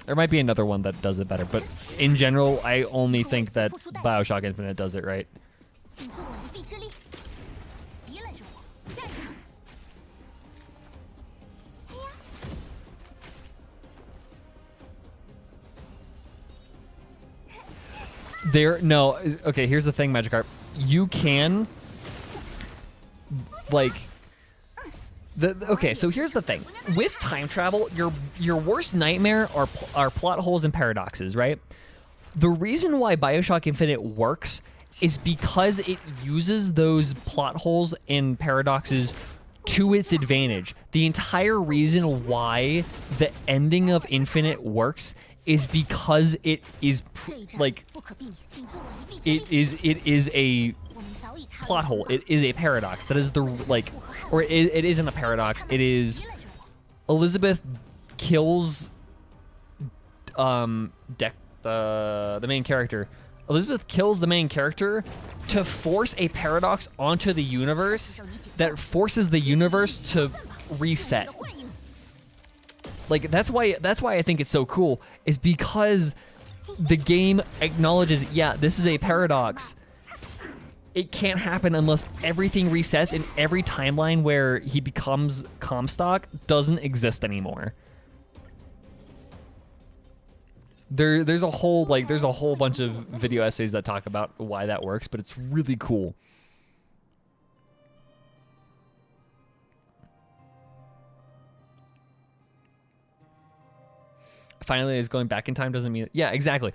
There might be another one that does it better, but in general, I only think that BioShock Infinite does it right. No, okay, here's the thing, Magikarp. You can, like, okay, so here's the thing. With time travel, your worst nightmare are plot holes and paradoxes, right? The reason why BioShock Infinite works is because it uses those plot holes and paradoxes to its advantage. The entire reason why the ending of Infinite works is because it is it is a plot hole. It is a paradox. That is the or it isn't a paradox. It is Elizabeth kills the main character. Elizabeth kills the main character to force a paradox onto the universe that forces the universe to reset. Like that's why I think it's so cool, is because the game acknowledges, yeah, this is a paradox. It can't happen unless everything resets, and every timeline where he becomes Comstock doesn't exist anymore. There's a whole bunch of video essays that talk about why that works, but it's really cool. Finally, is going back in time doesn't mean, yeah, exactly.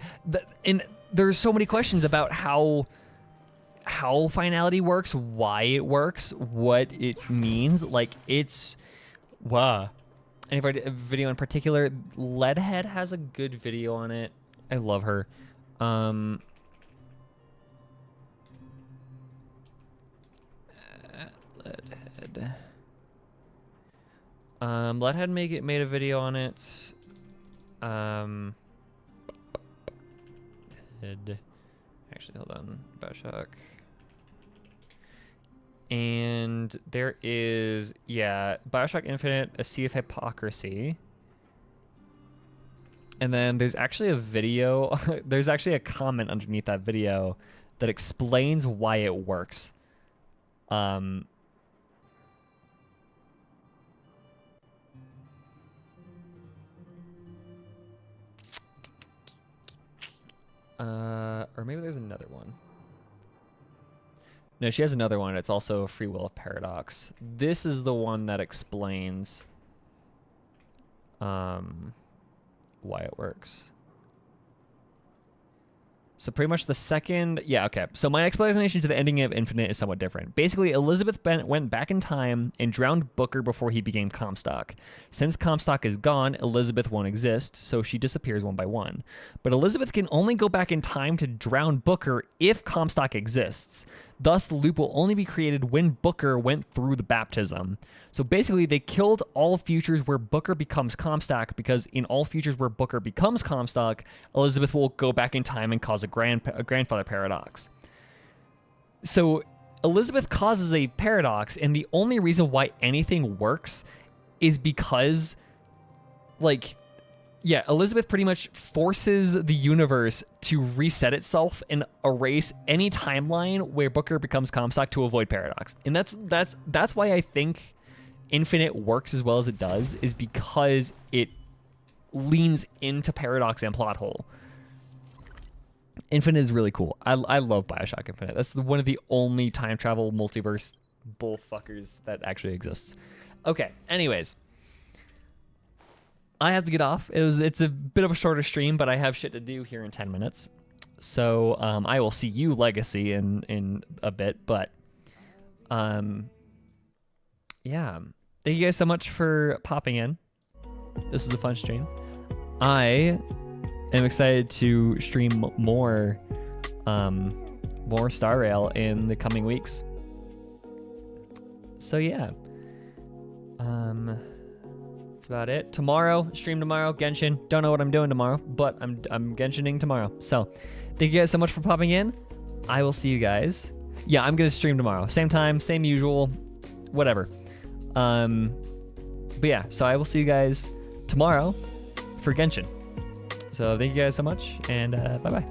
And there's so many questions about how finality works, why it works, what it means. Like, it's, wow. Any video in particular? Leadhead has a good video on it. I love her. Leadhead. Leadhead made a video on it. Actually, hold on. BioShock. And there is, yeah, BioShock Infinite, A Sea of Hypocrisy. And then there's actually a video, there's actually a comment underneath that video that explains why it works. Or maybe there's another one. No, she has another one. It's also Free Will of Paradox. This is the one that explains why it works. So pretty much the second... Yeah, okay. So my explanation to the ending of Infinite is somewhat different. Basically, Elizabeth went back in time and drowned Booker before he became Comstock. Since Comstock is gone, Elizabeth won't exist, so she disappears one by one. But Elizabeth can only go back in time to drown Booker if Comstock exists. Thus, the loop will only be created when Booker went through the baptism. So basically, they killed all futures where Booker becomes Comstock, because in all futures where Booker becomes Comstock, Elizabeth will go back in time and cause a grandfather paradox. So Elizabeth causes a paradox, and the only reason why anything works is because, like, yeah, Elizabeth pretty much forces the universe to reset itself and erase any timeline where Booker becomes Comstock to avoid paradox. And that's why I think Infinite works as well as it does, is because it leans into paradox and plot hole. Infinite is really cool. I love Bioshock Infinite. That's one of the only time travel multiverse bullfuckers that actually exists. Okay, anyways. I have to get off. It's a bit of a shorter stream, but I have shit to do here in 10 minutes. So I will see you, Legacy, in a bit. But yeah, thank you guys so much for popping in. This is a fun stream. I am excited to stream more Star Rail in the coming weeks. So yeah. That's about it. Stream tomorrow, Genshin. Don't know what I'm doing tomorrow, but I'm Genshining tomorrow. So, thank you guys so much for popping in. I will see you guys. Yeah, I'm gonna stream tomorrow. Same time, same usual, whatever. But yeah, so I will see you guys tomorrow for Genshin. So thank you guys so much, and bye-bye.